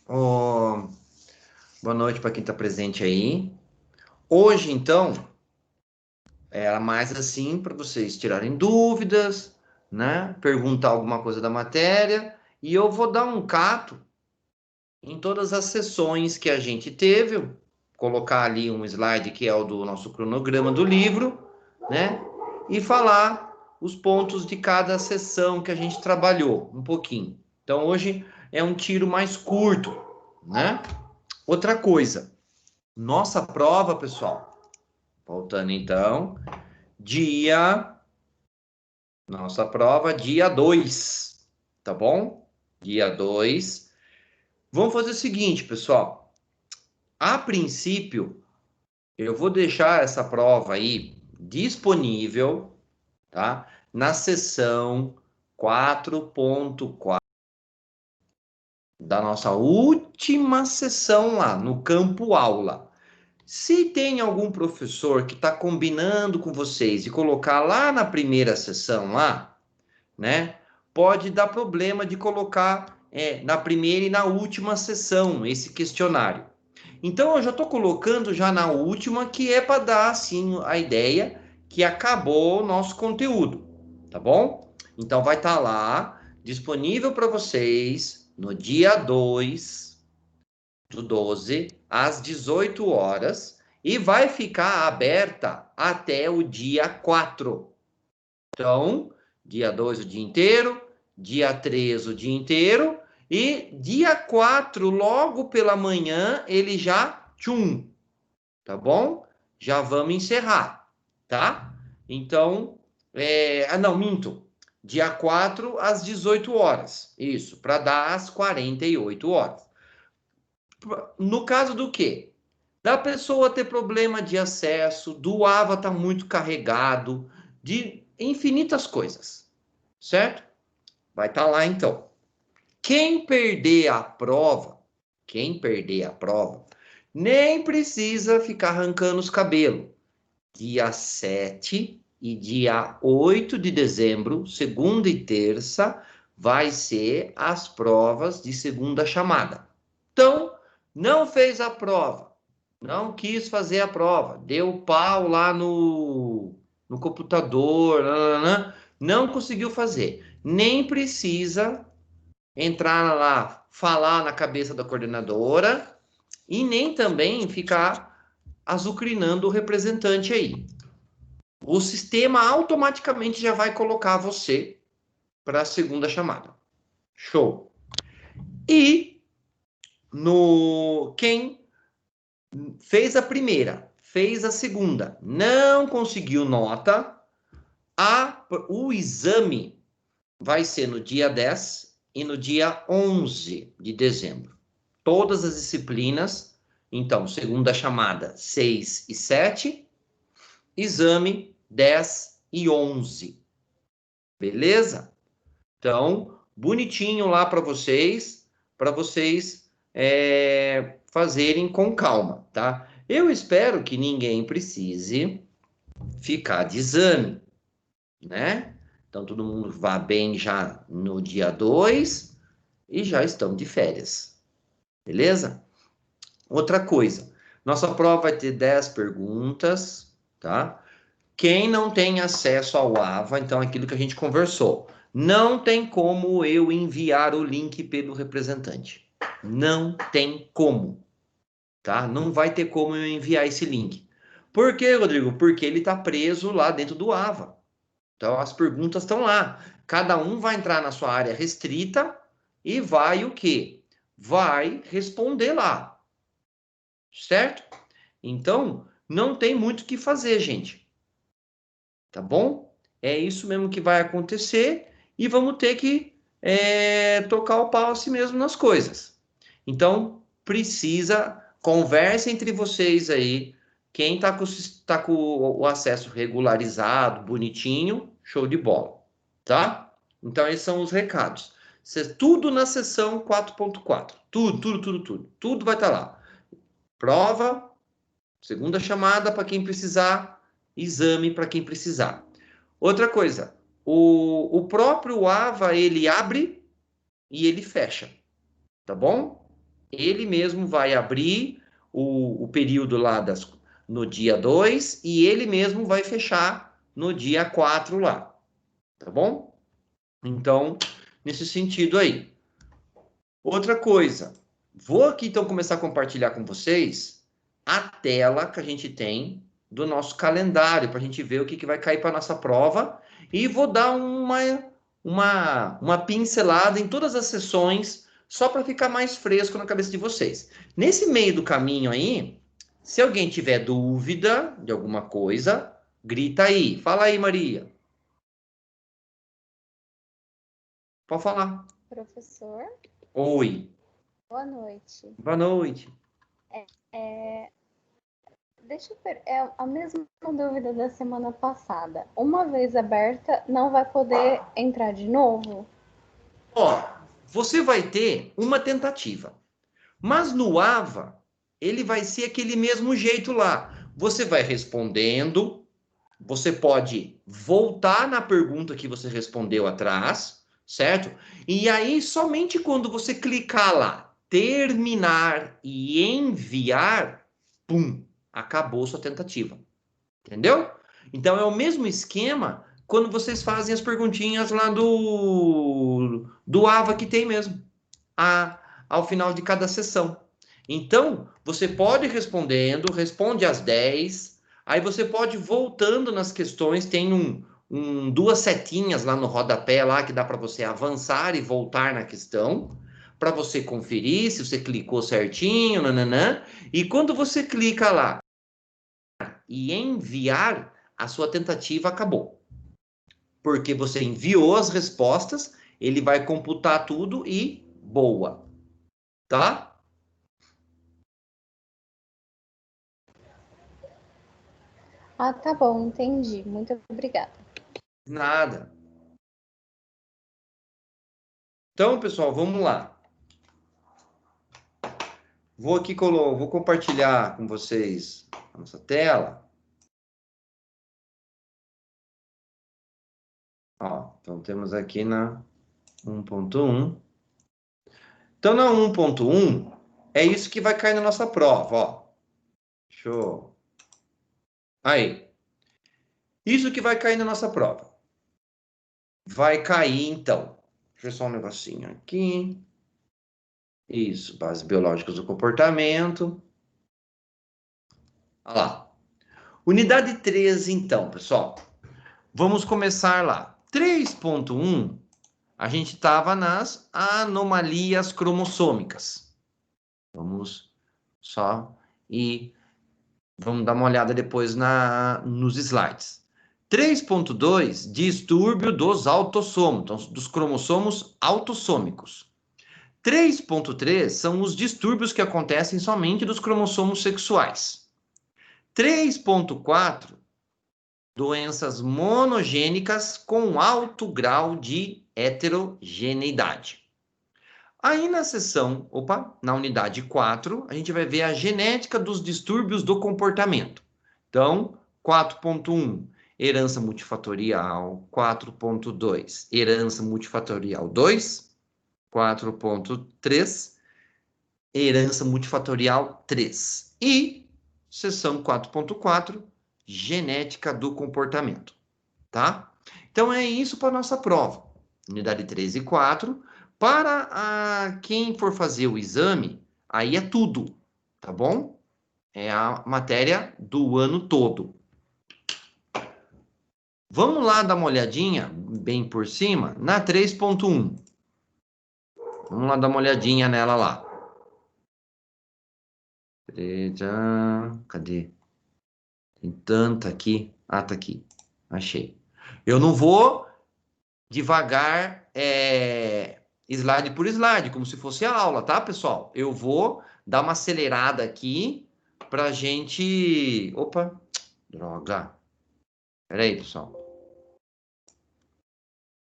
Ô, boa noite para quem está presente aí. Hoje, então, era mais assim para vocês tirarem dúvidas, né? Perguntar alguma coisa da matéria. E eu vou dar um cato em todas as sessões que a gente teve. Colocar ali um slide que é o do nosso cronograma do livro, né? E falar os pontos de cada sessão que a gente trabalhou um pouquinho. Então, hoje é um tiro mais curto, né? Outra coisa. Nossa prova, pessoal. Voltando então, dia. Nossa prova, dia 2, tá bom? Dia 2. Vamos fazer o seguinte, pessoal. A princípio, eu vou deixar essa prova aí disponível, tá? Na sessão 4.4 da nossa última sessão lá, no campo aula. Se tem algum professor que está combinando com vocês de colocar lá na primeira sessão lá, né? Pode dar problema de colocar na primeira e na última sessão esse questionário. Então eu já estou colocando já na última, que é para dar assim a ideia que acabou o nosso conteúdo, tá bom? Então vai estar lá disponível para vocês no dia 2 do 12, às 18 horas, e vai ficar aberta até o dia 4. Então, dia 2 o dia inteiro, dia 3 o dia inteiro, e dia 4, logo pela manhã, ele já, tchum, tá bom? Já vamos encerrar, tá? Então, não, minto. Dia 4 às 18 horas. Isso, para dar às 48 horas. No caso do quê? Da pessoa ter problema de acesso, do AVA estar muito carregado, de infinitas coisas, certo? Vai estar lá então. Quem perder a prova, nem precisa ficar arrancando os cabelos. Dia 7 e dia 8 de dezembro, segunda e terça, vai ser as provas de segunda chamada. Então, não fez a prova, não quis fazer a prova, deu pau lá no computador, não conseguiu fazer. Nem precisa entrar lá, falar na cabeça da coordenadora e nem também ficar azucrinando o representante aí. O sistema automaticamente já vai colocar você para a segunda chamada. Show. E no quem fez a primeira, fez a segunda, não conseguiu nota, o exame vai ser no dia 10 e no dia 11 de dezembro. Todas as disciplinas, então, segunda chamada 6 e 7, exame 10 e 11. Beleza? Então, bonitinho lá para vocês fazerem com calma, tá? Eu espero que ninguém precise ficar de exame, né? Então, todo mundo vá bem já no dia 2 e já estão de férias, beleza? Outra coisa, nossa prova vai ter 10 perguntas, tá? Quem não tem acesso ao AVA, então aquilo que a gente conversou, não tem como eu enviar o link pelo representante. Não tem como, tá? Não vai ter como eu enviar esse link. Por quê, Rodrigo? Porque ele está preso lá dentro do AVA. Então as perguntas estão lá. Cada um vai entrar na sua área restrita e vai o quê? Vai responder lá, certo? Então, não tem muito o que fazer, gente. Tá bom? É isso mesmo que vai acontecer e vamos ter que tocar o pau assim mesmo nas coisas. Então, precisa, conversa entre vocês aí. Quem tá com o acesso regularizado, bonitinho, show de bola, tá? Então, esses são os recados. Tudo na sessão 4.4. Tudo, tudo, tudo, tudo. Tudo vai estar lá. Prova, segunda chamada para quem precisar, exame para quem precisar. Outra coisa, o próprio AVA, ele abre e ele fecha, tá bom? ele mesmo vai abrir o período lá no dia 2 e ele mesmo vai fechar no dia 4 lá, tá bom? Então, nesse sentido aí. Outra coisa, vou aqui então começar a compartilhar com vocês a tela que a gente tem do nosso calendário, para a gente ver o que vai cair para a nossa prova, e vou dar uma pincelada em todas as sessões, só para ficar mais fresco na cabeça de vocês. Nesse meio do caminho aí, se alguém tiver dúvida de alguma coisa, grita aí. Fala aí, Maria. Pode falar. Professor, Oi. boa noite. Boa noite. Deixa eu ver, é a mesma dúvida da semana passada. Uma vez aberta, não vai poder entrar de novo? Ó, você vai ter uma tentativa. Mas no AVA, ele vai ser aquele mesmo jeito lá. Você vai respondendo, você pode voltar na pergunta que você respondeu atrás, certo? E aí, somente quando você clicar lá, terminar e enviar, pum, acabou sua tentativa. Entendeu? Então é o mesmo esquema quando vocês fazem as perguntinhas lá do AVA que tem mesmo, ao final de cada sessão. Então, você pode ir respondendo, responde às 10, aí você pode ir voltando nas questões, tem duas setinhas lá no rodapé lá que dá para você avançar e voltar na questão, para você conferir se você clicou certinho, nananã, e quando você clica lá e enviar, a sua tentativa acabou. Porque você enviou as respostas, ele vai computar tudo e boa. Tá? Ah, tá bom, entendi. Muito obrigada. Nada. Então, pessoal, vamos lá. Vou compartilhar com vocês a nossa tela. Ó, então temos aqui na 1.1. Então, na 1.1, é isso que vai cair na nossa prova, ó. Show. Aí. Isso que vai cair na nossa prova. Vai cair, então. Deixa eu só um negocinho aqui. Isso, bases biológicas do comportamento. Olha lá. Unidade 3, então, pessoal. Vamos começar lá. 3.1, a gente estava nas anomalias cromossômicas. Vamos só e vamos dar uma olhada depois nos slides. 3.2, distúrbio dos autossomos, então, dos cromossomos autossômicos. 3.3 são os distúrbios que acontecem somente dos cromossomos sexuais. 3.4, doenças monogênicas com alto grau de heterogeneidade. Aí na unidade 4, a gente vai ver a genética dos distúrbios do comportamento. Então, 4.1, herança multifatorial. 4.2, herança multifatorial 2. 4.3, herança multifatorial 3. E, seção 4.4, genética do comportamento. Tá? Então, é isso para a nossa prova. Unidade 3 e 4. Para quem for fazer o exame, aí é tudo, tá bom? É a matéria do ano todo. Vamos lá dar uma olhadinha, bem por cima, na 3.1. Vamos lá dar uma olhadinha nela lá. Cadê? Tem tanta aqui. Ah, tá aqui. Achei. Eu não vou devagar, slide por slide, como se fosse a aula, tá, pessoal? Eu vou dar uma acelerada aqui pra gente... Opa, droga. Pera aí, pessoal.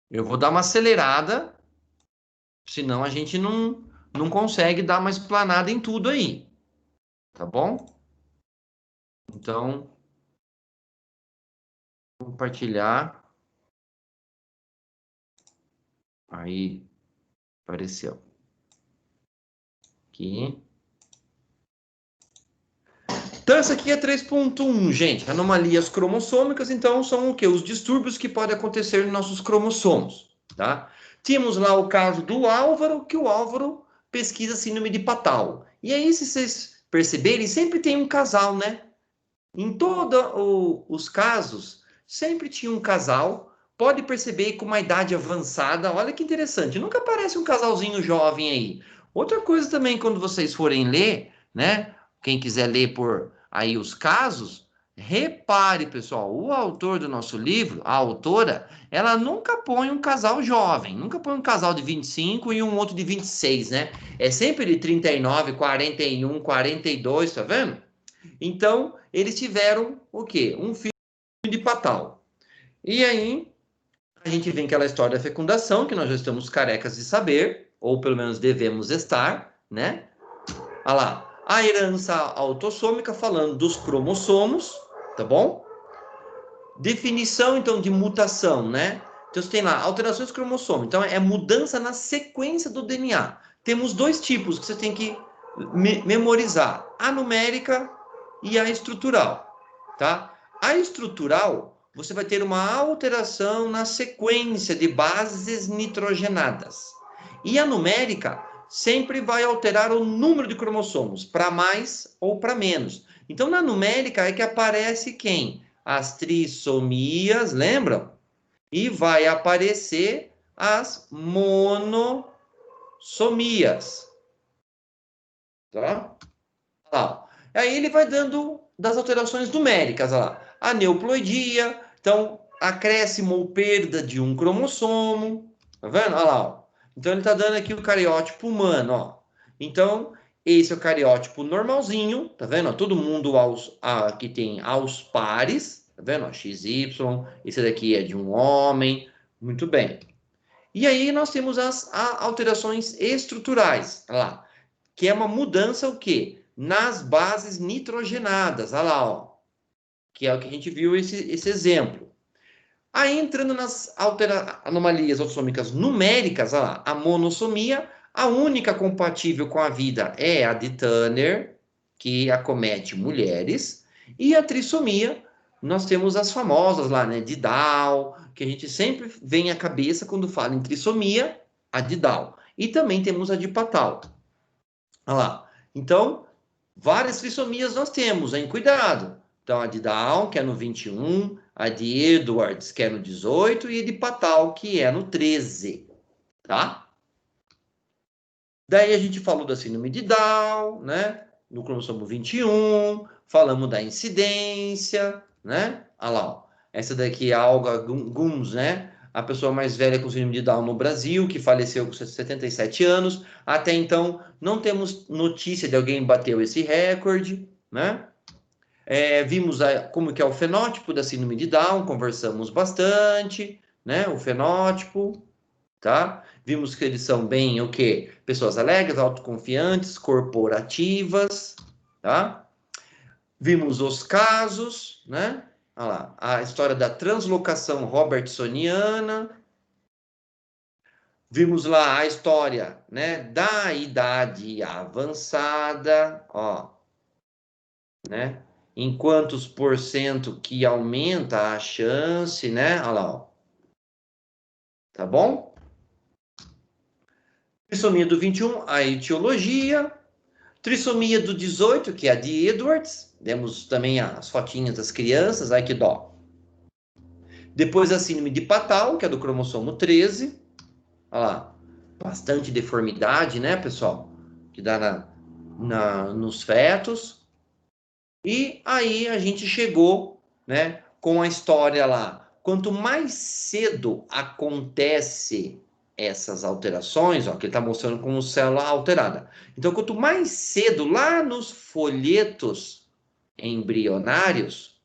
Eu vou dar uma acelerada, senão a gente não consegue dar uma explanada em tudo aí, tá bom? Então, compartilhar. Aí, apareceu. Aqui. Então, essa aqui é 3.1, gente. Anomalias cromossômicas, então, são o quê? Os distúrbios que podem acontecer nos nossos cromossomos, tá? Tínhamos lá o caso do Álvaro, que o Álvaro pesquisa síndrome de Patau. E aí, se vocês perceberem, sempre tem um casal, né? Em todos os casos, sempre tinha um casal. Pode perceber com uma idade avançada. Olha que interessante. Nunca aparece um casalzinho jovem aí. Outra coisa também, quando vocês forem ler, né? Quem quiser ler por aí os casos, repare, pessoal, o autor do nosso livro, a autora, ela nunca põe um casal jovem, nunca põe um casal de 25 e um outro de 26, né? É sempre de 39, 41, 42, tá vendo? Então, eles tiveram o quê? Um filho de Patal. E aí, a gente vem aquela história da fecundação, que nós já estamos carecas de saber, ou pelo menos devemos estar, né? Olha lá, a herança autossômica falando dos cromossomos, tá bom? Definição, então, de mutação, né? Então, você tem lá alterações cromossômicas. Então, é mudança na sequência do DNA. Temos dois tipos que você tem que memorizar: a numérica e a estrutural, tá? A estrutural, você vai ter uma alteração na sequência de bases nitrogenadas. E a numérica sempre vai alterar o número de cromossomos, para mais ou para menos. Então, na numérica é que aparece quem? As trissomias, lembram? E vai aparecer as monossomias. Tá? Lá. Aí ele vai dando das alterações numéricas, olha lá. Aneuploidia, então acréscimo ou perda de um cromossomo, tá vendo? Olha lá, ó. Então ele tá dando aqui o cariótipo humano, ó. Então esse é o cariótipo normalzinho, tá vendo? Ó, todo mundo que tem aos pares, tá vendo? Ó, XY, esse daqui é de um homem, muito bem. E aí nós temos as alterações estruturais, olha lá, que é uma mudança o quê? Nas bases nitrogenadas, olha lá, ó, que é o que a gente viu esse exemplo. Aí entrando nas anomalias autossômicas numéricas, olha lá, a monossomia, a única compatível com a vida é a de Turner, que acomete mulheres, e a trissomia, nós temos as famosas lá, né, de Down, que a gente sempre vem à cabeça quando fala em trissomia, a de Down. E também temos a de Patau. Olha lá. Então, várias trissomias nós temos, hein? Cuidado. Então, a de Down, que é no 21, a de Edwards, que é no 18, e a de Patau, que é no 13, tá? Daí a gente falou da síndrome de Down, né? No cromossomo 21, falamos da incidência, né? Olha lá, ó. Essa daqui é a Olga Guns, né? A pessoa mais velha com síndrome de Down no Brasil, que faleceu com 77 anos. Até então, não temos notícia de alguém bateu esse recorde, né? Vimos como que é o fenótipo da síndrome de Down, conversamos bastante, né? O fenótipo, tá? Vimos que eles são bem o quê? Pessoas alegres, autoconfiantes, corporativas, tá? Vimos os casos, né? Olha lá, a história da translocação robertsoniana. Vimos lá a história, né, da idade avançada, ó, né? Em quantos por cento que aumenta a chance, né? Olha lá, ó. Tá bom? Trissomia do 21, a etiologia. Trissomia do 18, que é a de Edwards. Demos também as fotinhas das crianças, ai que dó. Depois a síndrome de Patau, que é do cromossomo 13. Olha lá, bastante deformidade, né, pessoal? Que dá nos fetos. E aí a gente chegou, né, com a história lá. Quanto mais cedo acontece essas alterações, ó, que ele está mostrando como célula alterada. Então, quanto mais cedo, lá nos folhetos embrionários,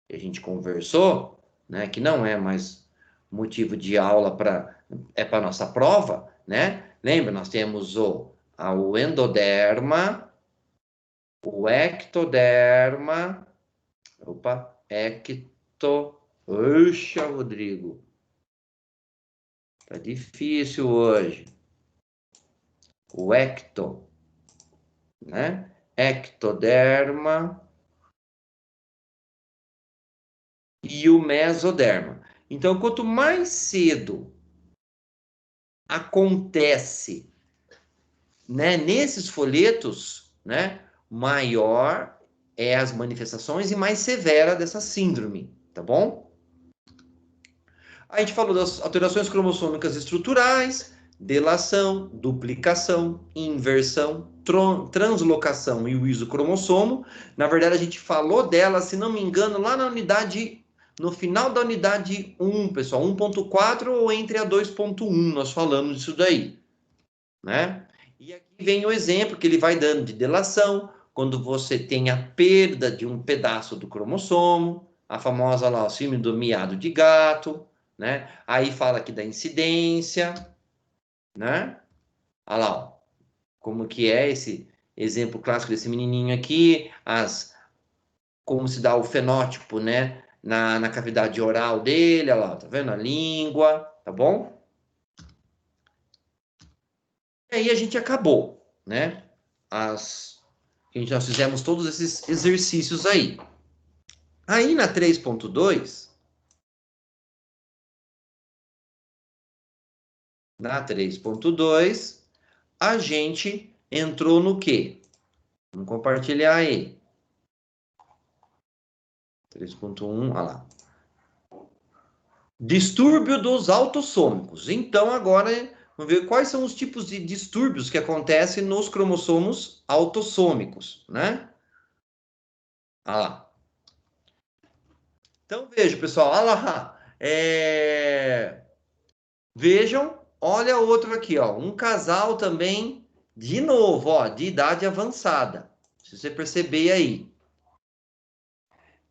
que a gente conversou, né, que não é mais motivo de aula para nossa prova, né? Lembra, nós temos o endoderma, o ectoderma, Puxa, Rodrigo, tá difícil hoje. O ecto, né? Ectoderma, e o mesoderma. Então, quanto mais cedo acontece, né, nesses folhetos, né, maior é as manifestações e mais severa dessa síndrome, tá bom? A gente falou das alterações cromossômicas estruturais, delação, duplicação, inversão, translocação e o isocromossomo. Na verdade, a gente falou dela, se não me engano, lá na unidade, no final da unidade 1, pessoal, 1.4 ou entre a 2.1, nós falamos disso daí, né? E aqui vem o exemplo que ele vai dando de delação, quando você tem a perda de um pedaço do cromossomo, a famosa lá, o síndrome do miado de gato, né? Aí fala aqui da incidência, né? Olha lá, ó, como que é esse exemplo clássico desse menininho aqui, como se dá o fenótipo, né? Na cavidade oral dele, olha lá, tá vendo? A língua, tá bom? E aí a gente acabou, né? Nós fizemos todos esses exercícios aí. Aí na 3.2, a gente entrou no quê? Vamos compartilhar aí. 3.1, olha lá. Distúrbio dos autossômicos. Então, agora, vamos ver quais são os tipos de distúrbios que acontecem nos cromossomos autossômicos, né? Olha lá. Então, veja, pessoal, olha lá. Vejam, olha outro aqui, ó. Um casal também, de novo, ó, de idade avançada. Se você perceber aí.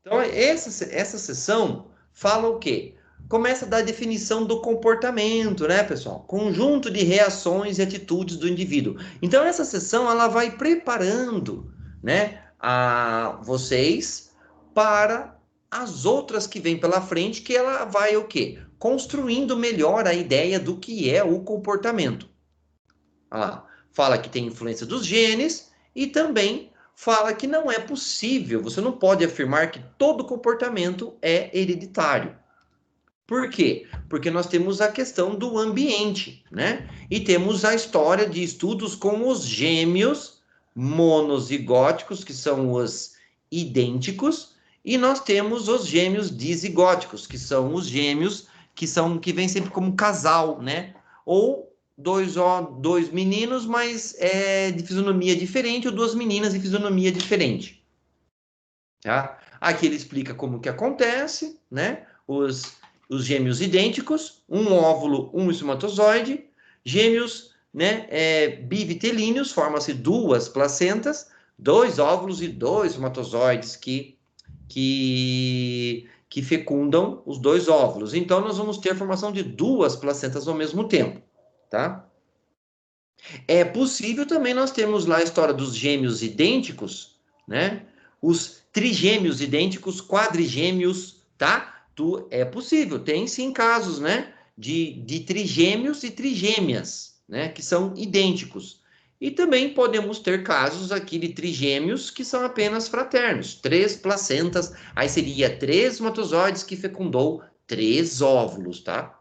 Então, essa sessão fala o quê? Começa da definição do comportamento, né, pessoal? Conjunto de reações e atitudes do indivíduo. Então, essa sessão, ela vai preparando, né, vocês para as outras que vêm pela frente, que ela vai o quê? Construindo melhor a ideia do que é o comportamento. Fala que tem influência dos genes e também fala que não é possível, você não pode afirmar que todo comportamento é hereditário. Por quê? Porque nós temos a questão do ambiente, né? E temos a história de estudos com os gêmeos monozigóticos, que são os idênticos, e nós temos os gêmeos dizigóticos, que são os gêmeos que vêm sempre como casal, né? Ou dois meninos, mas de fisionomia diferente, ou duas meninas de fisionomia diferente. Tá? Aqui ele explica como que acontece, né? Os gêmeos idênticos, um óvulo, um espermatozoide, gêmeos, né, bivitelíneos, formam-se duas placentas, dois óvulos e dois espermatozoides que fecundam os dois óvulos. Então, nós vamos ter a formação de duas placentas ao mesmo tempo, tá? É possível também nós termos lá a história dos gêmeos idênticos, né? Os trigêmeos idênticos, quadrigêmeos, tá? É possível, tem sim casos, né? De trigêmeos e trigêmeas, né? Que são idênticos. E também podemos ter casos aqui de trigêmeos que são apenas fraternos, três placentas, aí seria três espermatozoides que fecundou três óvulos, tá?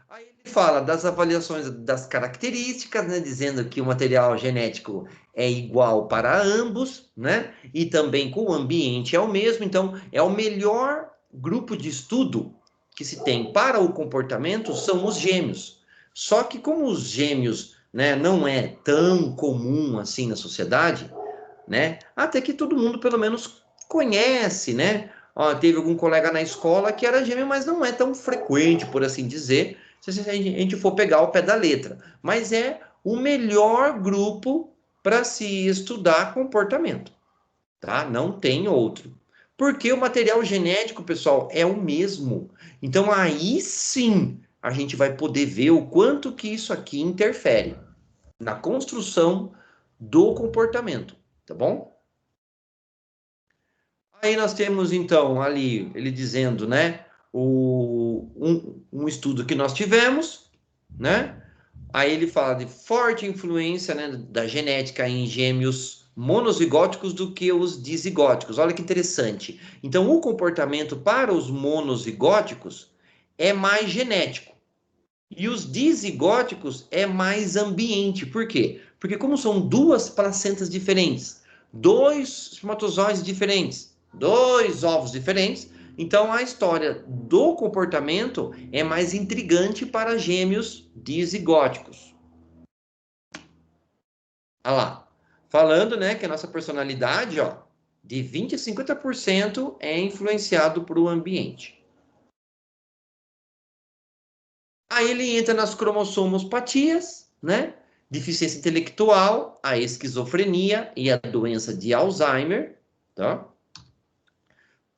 Aí ele fala das avaliações das características, né, dizendo que o material genético é igual para ambos, né, e também com o ambiente é o mesmo. Então, é o melhor grupo de estudo que se tem para o comportamento são os gêmeos. Só que como os gêmeos, né, não é tão comum assim na sociedade, né, até que todo mundo pelo menos conhece, né? Ó, teve algum colega na escola que era gêmeo, mas não é tão frequente, por assim dizer, se a gente for pegar o pé da letra. Mas é o melhor grupo para se estudar comportamento, tá? Não tem outro. Porque o material genético, pessoal, é o mesmo. Então aí sim a gente vai poder ver o quanto que isso aqui interfere na construção do comportamento, tá bom? Aí nós temos, então, ali, ele dizendo, né, um estudo que nós tivemos, né? Aí ele fala de forte influência, né, da genética em gêmeos monozigóticos do que os dizigóticos. Olha que interessante. Então, o comportamento para os monozigóticos é mais genético. E os dizigóticos é mais ambiente. Por quê? Porque como são duas placentas diferentes, dois espermatozoides diferentes, dois ovos diferentes, então a história do comportamento é mais intrigante para gêmeos dizigóticos. Olha lá. Falando, né, que a nossa personalidade, ó, de 20 a 50% é influenciado por o ambiente. Aí ele entra nas cromossomopatias, né? Deficiência intelectual, a esquizofrenia e a doença de Alzheimer, tá?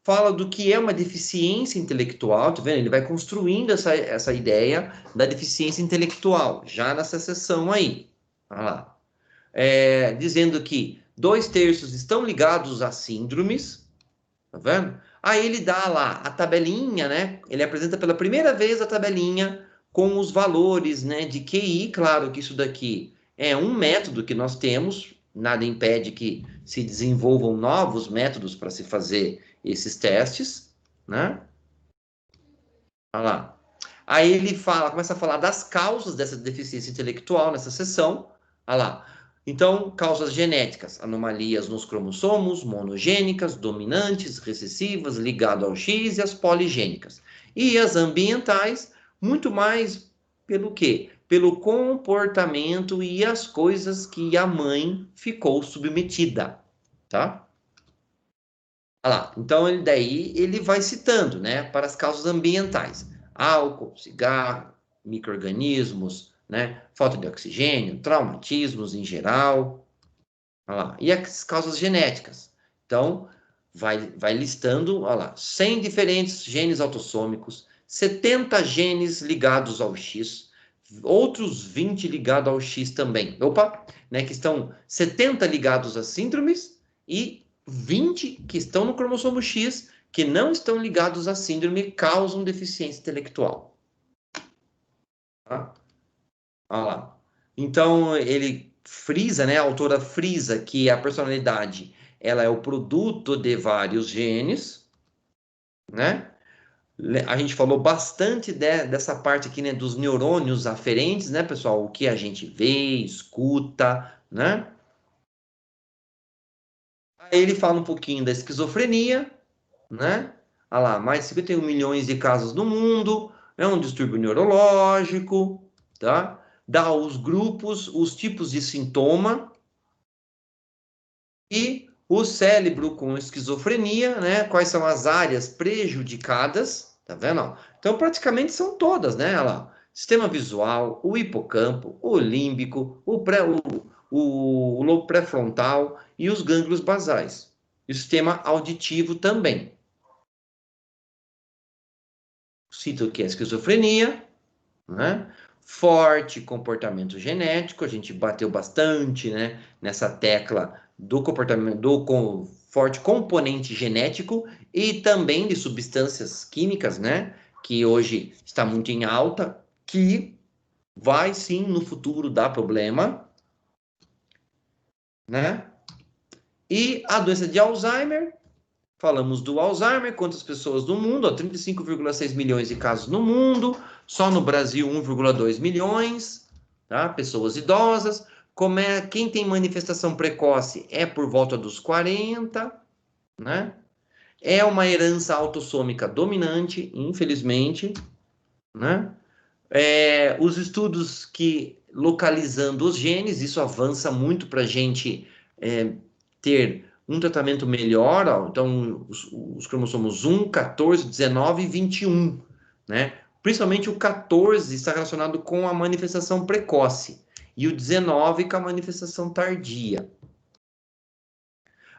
Fala do que é uma deficiência intelectual, tá vendo? Ele vai construindo essa ideia da deficiência intelectual, já nessa sessão aí. Olha lá. Dizendo que 2/3 estão ligados a síndromes, tá vendo? Aí ele dá lá a tabelinha, né? Ele apresenta pela primeira vez a tabelinha com os valores, né, de QI. Claro que isso daqui é um método que nós temos, nada impede que se desenvolvam novos métodos para se fazer esses testes, né? Olha lá. Aí ele começa a falar das causas dessa deficiência intelectual nessa sessão. Olha lá. Então, causas genéticas, anomalias nos cromossomos, monogênicas, dominantes, recessivas, ligado ao X e as poligênicas. E as ambientais, muito mais pelo quê? Pelo comportamento e as coisas que a mãe ficou submetida, tá? Olha lá. Então, ele vai citando, né, para as causas ambientais. Álcool, cigarro, micro-organismos, né, falta de oxigênio, traumatismos em geral. Olha lá. E as causas genéticas. Então, vai listando, olha lá, 100 diferentes genes autossômicos, 70 genes ligados ao X, outros 20 ligados ao X também. Opa, né, que estão 70 ligados a síndromes e 20 que estão no cromossomo X, que não estão ligados à síndrome, causam deficiência intelectual. Tá? Olha lá. Então, ele frisa, né, a autora frisa que a personalidade ela é o produto de vários genes, né? A gente falou bastante dessa parte aqui, né, dos neurônios aferentes, né, pessoal? O que a gente vê, escuta, né? Aí ele fala um pouquinho da esquizofrenia, né? Olha lá, mais de 51 milhões de casos no mundo, é um distúrbio neurológico, tá? Dá os grupos, os tipos de sintoma e o cérebro com esquizofrenia, né? Quais são as áreas prejudicadas, tá vendo? Então, praticamente são todas, né? Olha lá, sistema visual, o hipocampo, o límbico, o lobo pré-frontal e os gânglios basais. E o sistema auditivo também. Cito que é a esquizofrenia, né? Forte comportamento genético, a gente bateu bastante, né, nessa tecla do comportamento, forte componente genético e também de substâncias químicas, né, que hoje está muito em alta, que vai sim no futuro dar problema, né? E a doença de Alzheimer, falamos do Alzheimer, quantas pessoas no mundo? 35,6 milhões de casos no mundo, só no Brasil 1,2 milhões, tá? Pessoas idosas. Quem tem manifestação precoce é por volta dos 40, né? É uma herança autossômica dominante, infelizmente, né? Os estudos que localizando os genes, isso avança muito para a gente ter um tratamento melhor, ó. Então, os cromossomos 1, 14, 19 e 21, né? Principalmente o 14 está relacionado com a manifestação precoce e o 19 com a manifestação tardia.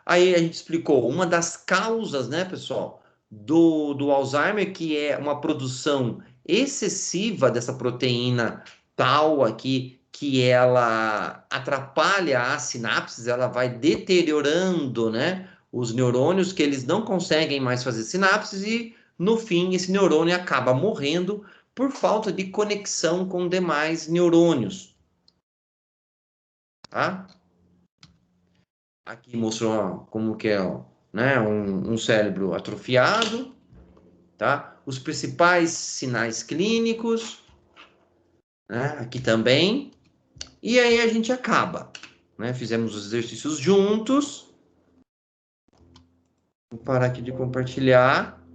Aí a gente explicou uma das causas, né, pessoal, do Alzheimer, que é uma produção excessiva dessa proteína tau aqui, que ela atrapalha as sinapses, ela vai deteriorando, né, os neurônios, que eles não conseguem mais fazer sinapses e, no fim, esse neurônio acaba morrendo por falta de conexão com demais neurônios, tá? Aqui mostrou como que é, né, um cérebro atrofiado, tá? Os principais sinais clínicos, né? Aqui também. E aí a gente acaba, né? Fizemos os exercícios juntos. Vou parar aqui de compartilhar.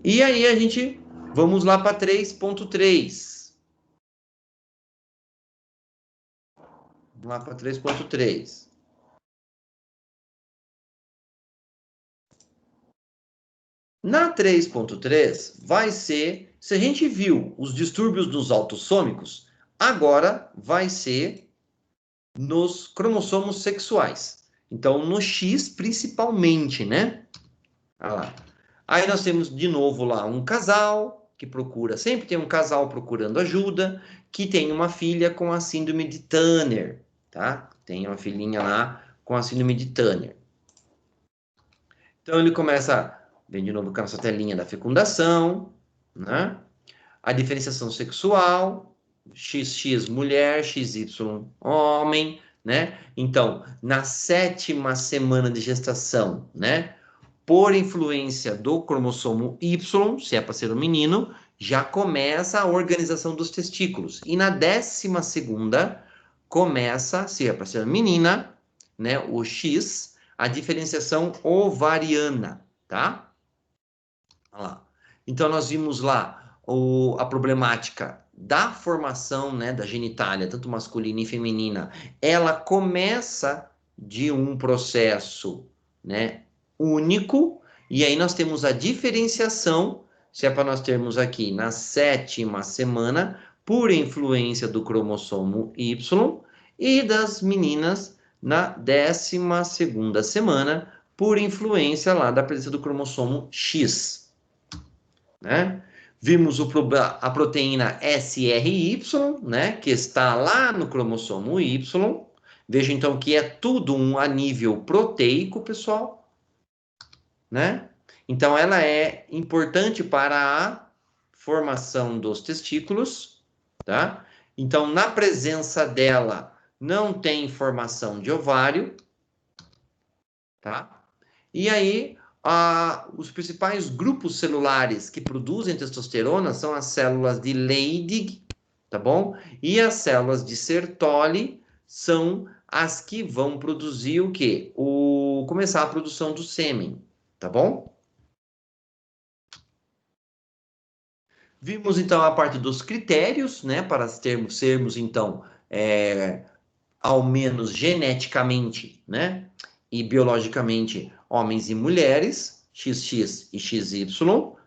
E aí a gente, vamos lá para 3.3. Vamos lá para 3.3. Na 3.3 vai ser, se a gente viu os distúrbios dos autossômicos, agora vai ser nos cromossomos sexuais. Então, no X principalmente, né? Olha lá. Aí nós temos de novo lá um casal que procura, sempre tem um casal procurando ajuda, que tem uma filha com a síndrome de Turner, tá? Tem uma filhinha lá com a síndrome de Turner. Então ele começa, vem de novo com a nossa telinha da fecundação, né? A diferenciação sexual, XX mulher, XY homem, né? Então, na 7ª semana de gestação, né? Por influência do cromossomo Y, se é para ser um menino, já começa a organização dos testículos. E na 12ª começa, se é para ser menina, né? O X, a diferenciação ovariana, tá? Olha lá. Então, nós vimos lá a problemática da formação, né, da genitália, tanto masculina e feminina. Ela começa de um processo, né, único, e aí nós temos a diferenciação, se é para nós termos aqui na 7ª semana, por influência do cromossomo Y, e das meninas na 12ª semana, por influência lá da presença do cromossomo X. Né? Vimos a proteína SRY, né, que está lá no cromossomo Y. Veja então que é tudo a nível proteico, pessoal, né? Então ela é importante para a formação dos testículos, tá? Então na presença dela não tem formação de ovário, tá? E aí, os principais grupos celulares que produzem testosterona são as células de Leydig, tá bom? E as células de Sertoli são as que vão produzir o quê? Começar a produção do sêmen, tá bom? Vimos então a parte dos critérios, né, para sermos então ao menos geneticamente, né, e biologicamente homens e mulheres, XX e XY,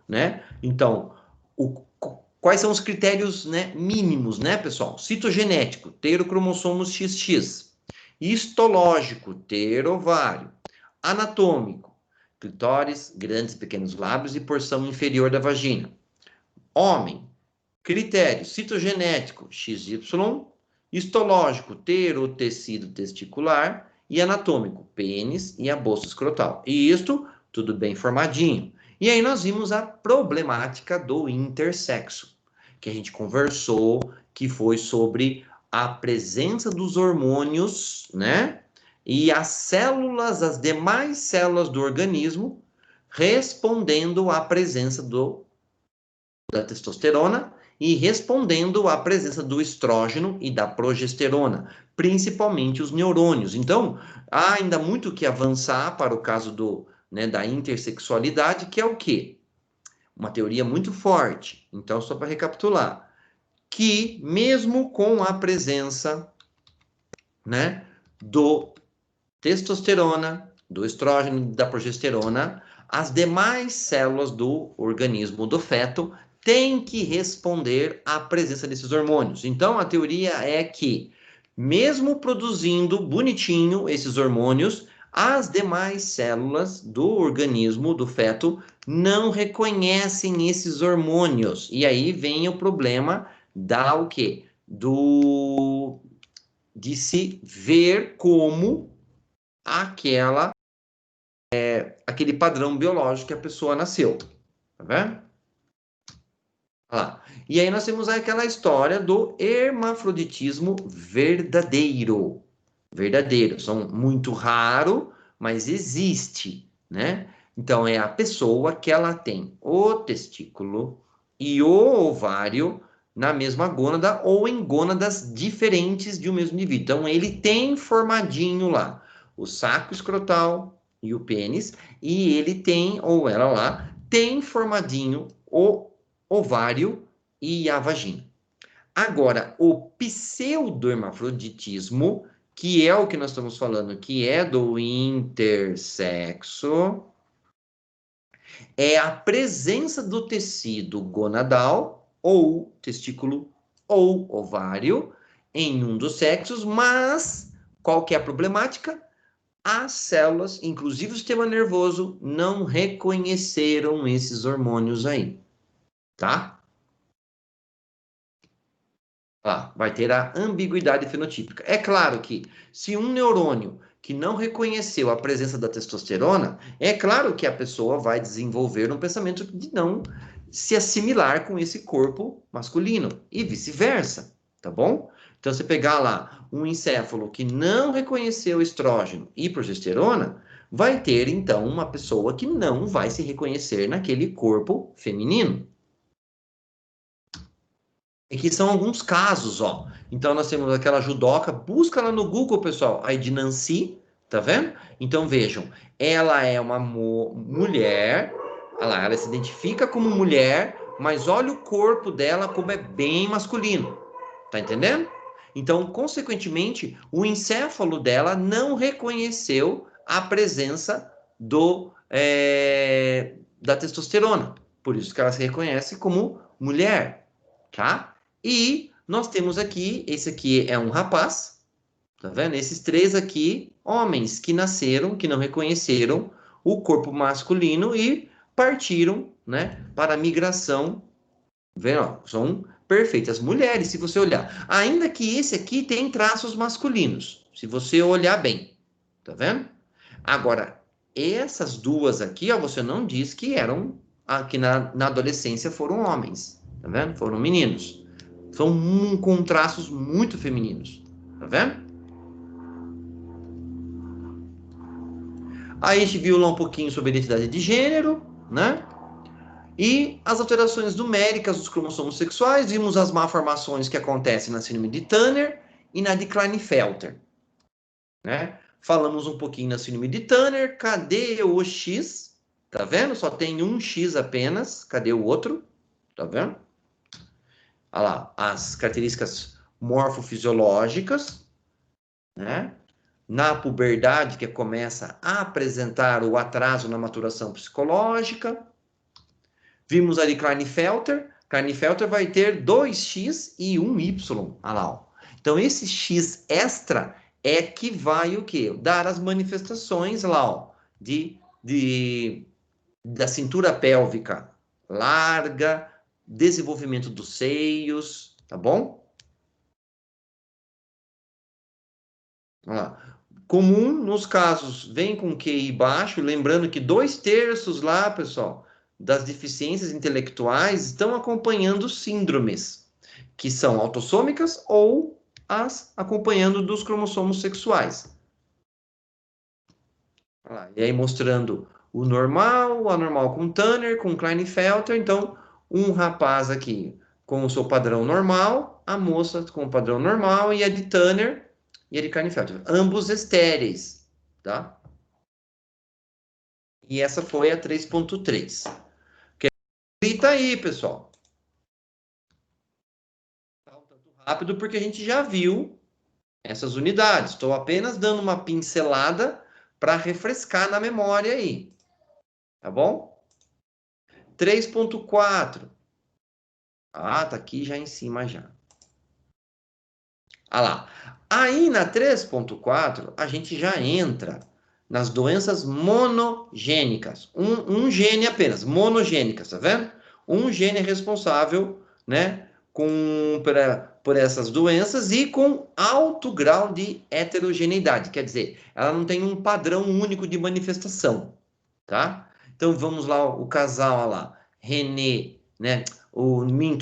né? Então, quais são os critérios, né, mínimos, né, pessoal? Citogenético, ter o cromossomo XX. Histológico, ter ovário. Anatômico, clitóris, grandes e pequenos lábios e porção inferior da vagina. Homem, critério citogenético, XY. Histológico, ter o tecido testicular. E anatômico, pênis e a bolsa escrotal. E isto, tudo bem formadinho. E aí nós vimos a problemática do intersexo, que a gente conversou, que foi sobre a presença dos hormônios, né? E as demais células do organismo respondendo à presença da testosterona e respondendo à presença do estrógeno e da progesterona, principalmente os neurônios. Então, há ainda muito que avançar para o caso da intersexualidade, que é o quê? Uma teoria muito forte. Então, só para recapitular, que mesmo com a presença, né, do testosterona, do estrógeno e da progesterona, as demais células do organismo do feto têm que responder à presença desses hormônios. Então, a teoria é que, mesmo produzindo bonitinho esses hormônios, as demais células do organismo do feto não reconhecem esses hormônios. E aí vem o problema o quê? De se ver como aquele padrão biológico que a pessoa nasceu, tá vendo? E aí nós temos aquela história do hermafroditismo verdadeiro, verdadeiro. São muito raro, mas existe, né? Então, é a pessoa que ela tem o testículo e o ovário na mesma gônada ou em gônadas diferentes de um mesmo indivíduo. Então, ele tem formadinho lá o saco escrotal e o pênis, e ele tem, ou ela lá, tem formadinho o ovário e a vagina. Agora, o pseudohermafroditismo, que é o que nós estamos falando, que é do intersexo, é a presença do tecido gonadal, ou testículo, ou ovário, em um dos sexos, mas qual que é a problemática? As células, inclusive o sistema nervoso, não reconheceram esses hormônios aí, tá? Vai ter a ambiguidade fenotípica. É claro que se um neurônio que não reconheceu a presença da testosterona, é claro que a pessoa vai desenvolver um pensamento de não se assimilar com esse corpo masculino e vice-versa, tá bom? Então, você pegar lá um encéfalo que não reconheceu estrógeno e progesterona, vai ter então uma pessoa que não vai se reconhecer naquele corpo feminino. E que são alguns casos, ó. Então, nós temos aquela judoca, busca lá no Google, pessoal, a de Nancy, tá vendo? Então, vejam, ela é uma mulher, olha lá, ela se identifica como mulher, mas olha o corpo dela como é bem masculino, tá entendendo? Então, consequentemente, o encéfalo dela não reconheceu a presença da testosterona. Por isso que ela se reconhece como mulher, tá? E nós temos aqui, esse aqui é um rapaz, tá vendo? Esses três aqui, homens que nasceram, que não reconheceram o corpo masculino e partiram, né, para a migração. Vendo? São perfeitas mulheres, se você olhar. Ainda que esse aqui tem traços masculinos, se você olhar bem, tá vendo? Agora, essas duas aqui, ó, você não diz que eram, que na adolescência foram homens, tá vendo? Foram meninos. São com traços muito femininos, tá vendo? Aí a gente viu lá um pouquinho sobre identidade de gênero, né? E as alterações numéricas dos cromossomos sexuais, vimos as malformações que acontecem na síndrome de Turner e na de Klinefelter, né? Falamos um pouquinho na síndrome de Turner, cadê o X? Tá vendo? Só tem um X apenas, cadê o outro? Tá vendo? Olha lá, as características morfofisiológicas, né? Na puberdade, que começa a apresentar o atraso na maturação psicológica. Vimos ali Klinefelter. Klinefelter vai ter 2x e 1y. Olha lá, ó. Então, esse x extra é que vai o quê? Dar as manifestações lá, ó, da cintura pélvica larga, desenvolvimento dos seios, tá bom? Olha lá. Comum nos casos vem com QI baixo, lembrando que 2/3 lá, pessoal, das deficiências intelectuais estão acompanhando síndromes, que são autossômicas ou as acompanhando dos cromossomos sexuais. E aí mostrando o normal, o anormal com Turner, com Klinefelter. Então, um rapaz aqui com o seu padrão normal, a moça com o padrão normal e a de Turner e a de Klinefelter. Ambos estéreis, tá? E essa foi a 3.3. Grita aí, pessoal. Rápido, porque a gente já viu essas unidades. Estou apenas dando uma pincelada para refrescar na memória aí. Tá bom? 3.4. Tá aqui já em cima já. Lá. Aí na 3.4, a gente já entra nas doenças monogênicas. Um gene apenas, monogênicas, tá vendo? Um gene é responsável, né, por essas doenças e com alto grau de heterogeneidade. Quer dizer, ela não tem um padrão único de manifestação, tá? Então vamos lá, o casal lá, René, né?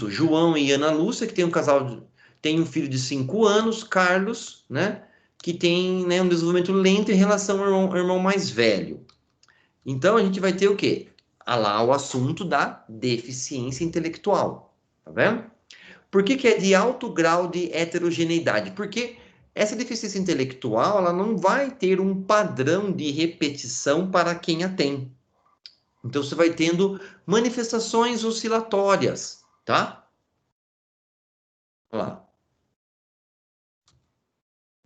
João e Ana Lúcia, que tem um casal, tem um filho de 5 anos, Carlos, né? que tem, né, um desenvolvimento lento em relação ao irmão mais velho. Então, a gente vai ter o quê? Lá o assunto da deficiência intelectual. Tá vendo? Por que que é de alto grau de heterogeneidade? Porque essa deficiência intelectual, ela não vai ter um padrão de repetição para quem a tem. Então, você vai tendo manifestações oscilatórias, tá? Olha lá.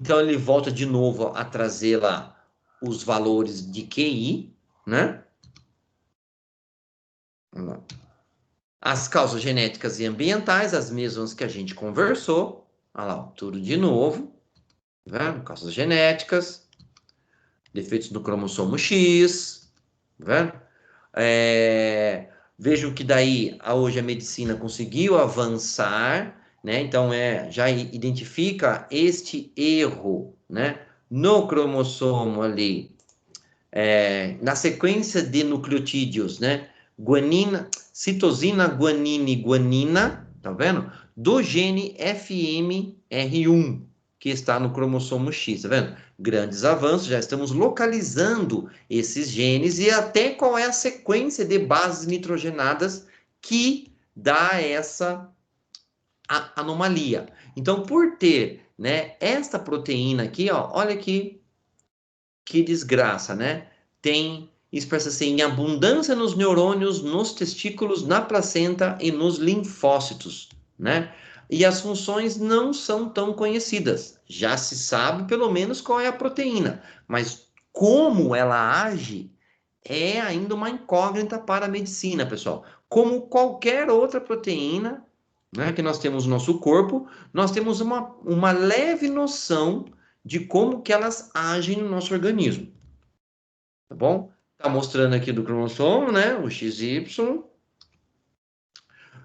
Então, ele volta de novo a trazer lá os valores de QI, né? Vamos lá. As causas genéticas e ambientais, as mesmas que a gente conversou. Olha lá, tudo de novo. Tá vendo? Causas genéticas, defeitos do cromossomo X. Tá vendo? Vejam que daí hoje a medicina conseguiu avançar, né? Então já identifica este erro, né? No cromossomo ali, na sequência de nucleotídeos, né? Guanina, citosina, guanina e guanina, tá vendo? Do gene FMR1, que está no cromossomo X, tá vendo? Grandes avanços, já estamos localizando esses genes e até qual é a sequência de bases nitrogenadas que dá essa anomalia. Então, por ter, né, esta proteína aqui, ó, olha que desgraça, né? Tem expressa-se em abundância nos neurônios, nos testículos, na placenta e nos linfócitos, né? E as funções não são tão conhecidas. Já se sabe pelo menos qual é a proteína, mas como ela age é ainda uma incógnita para a medicina, pessoal. Como qualquer outra proteína, né, que nós temos no nosso corpo, nós temos uma leve noção de como que elas agem no nosso organismo, tá bom? Tá mostrando aqui do cromossomo, né, o XY.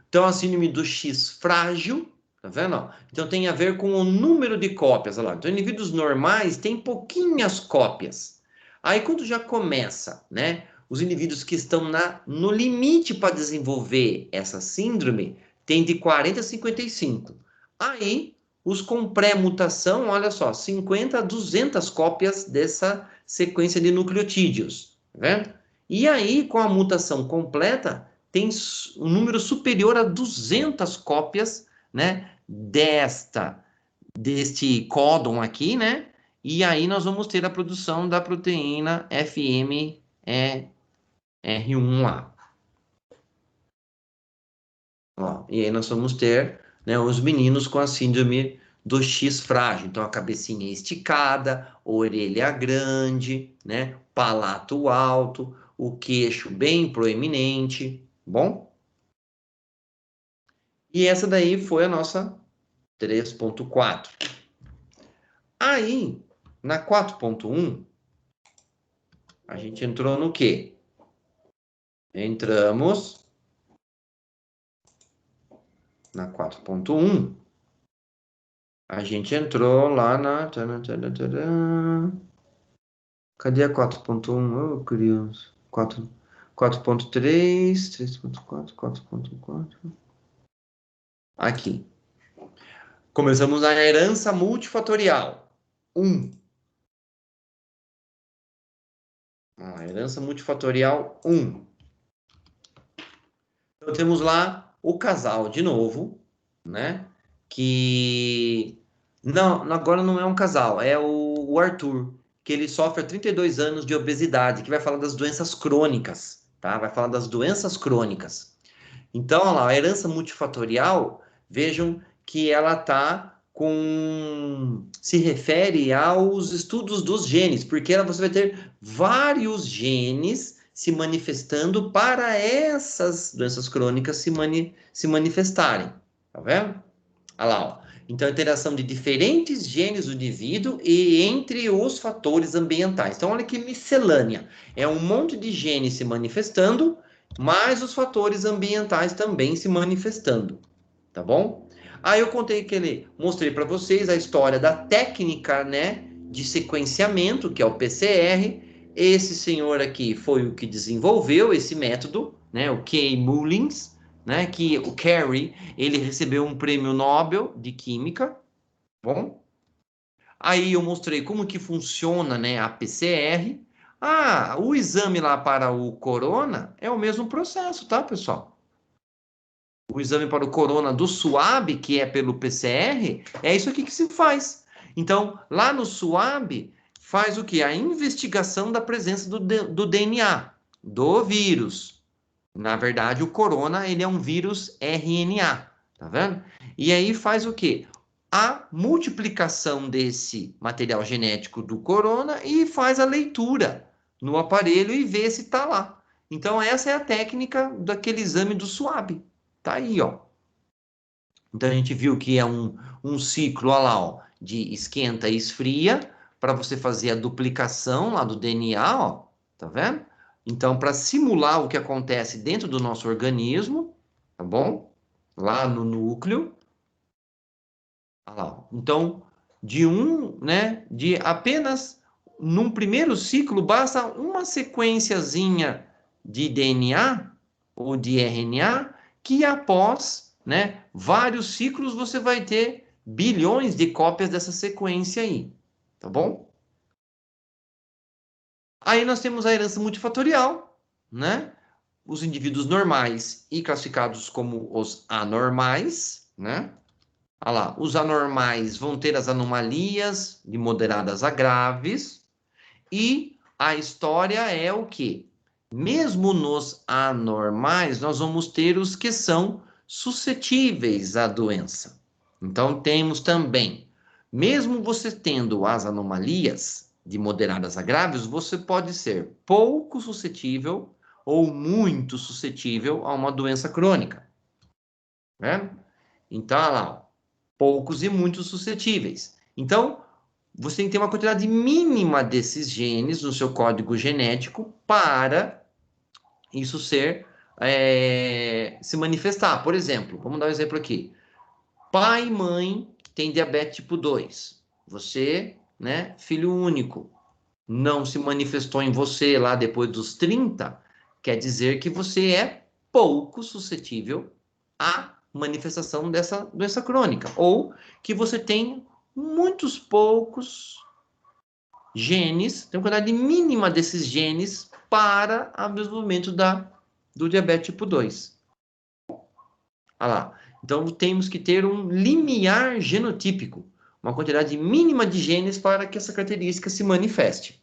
Então, a síndrome do X frágil, tá vendo? Ó? Então, tem a ver com o número de cópias, olha lá. Então, indivíduos normais têm pouquinhas cópias. Aí, quando já começa, né, os indivíduos que estão no limite para desenvolver essa síndrome, tem de 40 a 55. Aí, os com pré-mutação, olha só, 50 a 200 cópias dessa sequência de nucleotídeos, tá vendo? E aí, com a mutação completa, tem um número superior a 200 cópias, né, deste códon aqui, né? E aí nós vamos ter a produção da proteína FMR1A. Ó, e aí nós vamos ter, né, os meninos com a síndrome do X frágil. Então, a cabecinha esticada, orelha grande, né, palato alto, o queixo bem proeminente, bom? E essa daí foi a nossa 3.4. Aí, na 4.1, a gente entrou no quê? Entramos na 4.1. A gente entrou lá na... Cadê a 4.1? Oh, criança. 4.3, 3.4, 4.4. Aqui. Começamos na herança multifatorial. 1. A herança multifatorial 1. Então, temos lá o casal de novo, né? Que não, agora não é um casal, é o Arthur, que ele sofre há 32 anos de obesidade, que vai falar das doenças crônicas, tá? Vai falar das doenças crônicas. Então, olha lá, a herança multifatorial, vejam que ela se refere aos estudos dos genes, porque você vai ter vários genes se manifestando para essas doenças crônicas se manifestarem, tá vendo? Olha lá, ó. Então, a interação de diferentes genes do indivíduo e entre os fatores ambientais. Então, olha que miscelânea. É um monte de genes se manifestando, mais os fatores ambientais também se manifestando, tá bom? Aí eu mostrei para vocês a história da técnica, né, de sequenciamento, que é o PCR. Esse senhor aqui foi o que desenvolveu esse método, né, o Kay Mullins, né, que o Carey, ele recebeu um prêmio Nobel de Química, bom? Aí eu mostrei como que funciona, né, a PCR. Ah, o exame lá para o corona é o mesmo processo, tá, pessoal? O exame para o corona do SUAB, que é pelo PCR, é isso aqui que se faz. Então, lá no SUAB, faz o quê? A investigação da presença do DNA, do vírus. Na verdade, o corona, ele é um vírus RNA, tá vendo? E aí faz o quê? A multiplicação desse material genético do corona e faz a leitura no aparelho e vê se tá lá. Então, essa é a técnica daquele exame do SUAB. Tá aí, ó. Então, a gente viu que é um ciclo, ó lá, ó, de esquenta e esfria, para você fazer a duplicação lá do DNA, ó, tá vendo? Então, para simular o que acontece dentro do nosso organismo, tá bom? Lá no núcleo. Olha lá, ó. Então, né, de apenas num primeiro ciclo, basta uma sequenciazinha de DNA ou de RNA, que após, né, vários ciclos você vai ter bilhões de cópias dessa sequência aí, tá bom? Aí nós temos a herança multifatorial, né? Os indivíduos normais e classificados como os anormais, né? Olha lá, os anormais vão ter as anomalias de moderadas a graves, e a história é o quê? Mesmo nos anormais, nós vamos ter os que são suscetíveis à doença. Então, temos também, mesmo você tendo as anomalias de moderadas a graves, você pode ser pouco suscetível ou muito suscetível a uma doença crônica, né? Então, olha lá, ó, poucos e muitos suscetíveis. Então, você tem que ter uma quantidade mínima desses genes no seu código genético para isso se manifestar. Por exemplo, vamos dar um exemplo aqui. Pai e mãe têm diabetes tipo 2. Você, né, filho único, não se manifestou em você lá depois dos 30, quer dizer que você é pouco suscetível à manifestação dessa doença crônica, ou que você tem muitos poucos genes, tem uma quantidade mínima desses genes para o desenvolvimento do diabetes tipo 2. Olha lá. Então, temos que ter um limiar genotípico, uma quantidade mínima de genes para que essa característica se manifeste.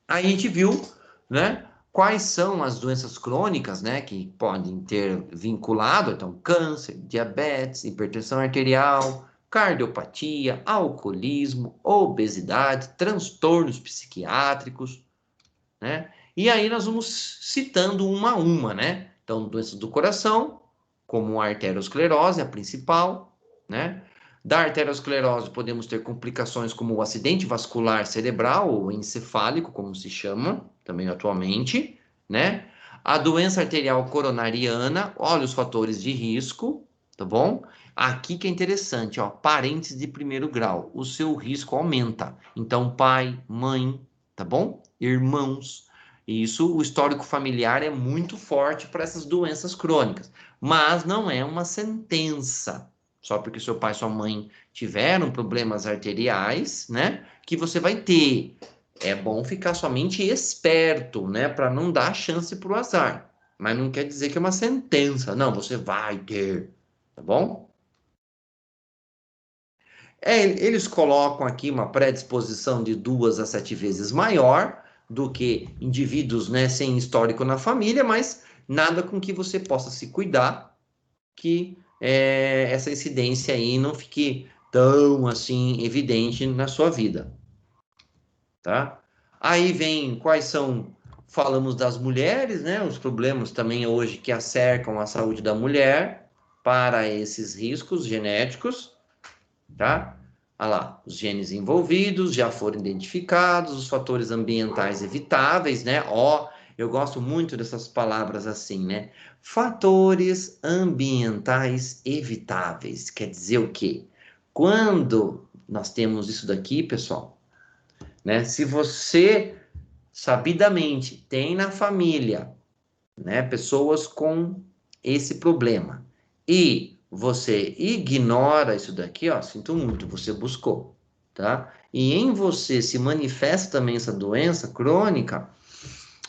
Aí a gente viu, né, quais são as doenças crônicas, né, que podem ter vinculado, então, câncer, diabetes, hipertensão arterial, cardiopatia, alcoolismo, obesidade, transtornos psiquiátricos, né? E aí nós vamos citando uma a uma, né? Então, doenças do coração, como a arteriosclerose, a principal, né? Da arteriosclerose podemos ter complicações como o acidente vascular cerebral ou encefálico, como se chama também atualmente, né? A doença arterial coronariana, olha os fatores de risco, tá bom? Aqui que é interessante, ó, parentes de primeiro grau, o seu risco aumenta. Então, pai, mãe, tá bom? Irmãos. Isso, o histórico familiar é muito forte para essas doenças crônicas, mas não é uma sentença. Só porque seu pai e sua mãe tiveram problemas arteriais, né? Que você vai ter. É bom ficar somente esperto, né? Para não dar chance para o azar. Mas não quer dizer que é uma sentença. Não, você vai ter. Tá bom? Eles colocam aqui uma predisposição de 2 a 7 vezes maior do que indivíduos, né, sem histórico na família, mas nada com que você possa se cuidar, que essa incidência aí não fique tão assim evidente na sua vida, tá? Aí vem quais são, falamos das mulheres, né, os problemas também hoje que acercam a saúde da mulher para esses riscos genéticos, tá? Olha lá, os genes envolvidos já foram identificados, os fatores ambientais evitáveis, né? Ó, eu gosto muito dessas palavras assim, né? Fatores ambientais evitáveis. Quer dizer o quê? Quando nós temos isso daqui, pessoal, né? Se você sabidamente tem na família, né, pessoas com esse problema, e você ignora isso daqui, ó, sinto muito, você buscou. tá? E em você se manifesta também essa doença crônica,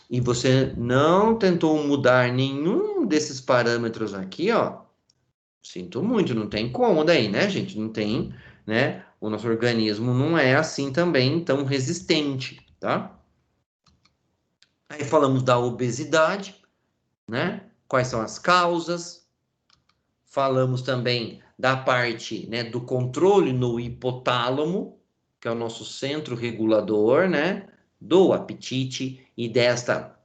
e você não tentou mudar nenhum desses parâmetros aqui, ó, sinto muito, não tem como daí, né, gente? Não tem, né? O nosso organismo não é assim também tão resistente, tá? Aí falamos da obesidade, né? Quais são as causas? Falamos também da parte, né, do controle no hipotálamo, que é o nosso centro regulador, né, do apetite e dessa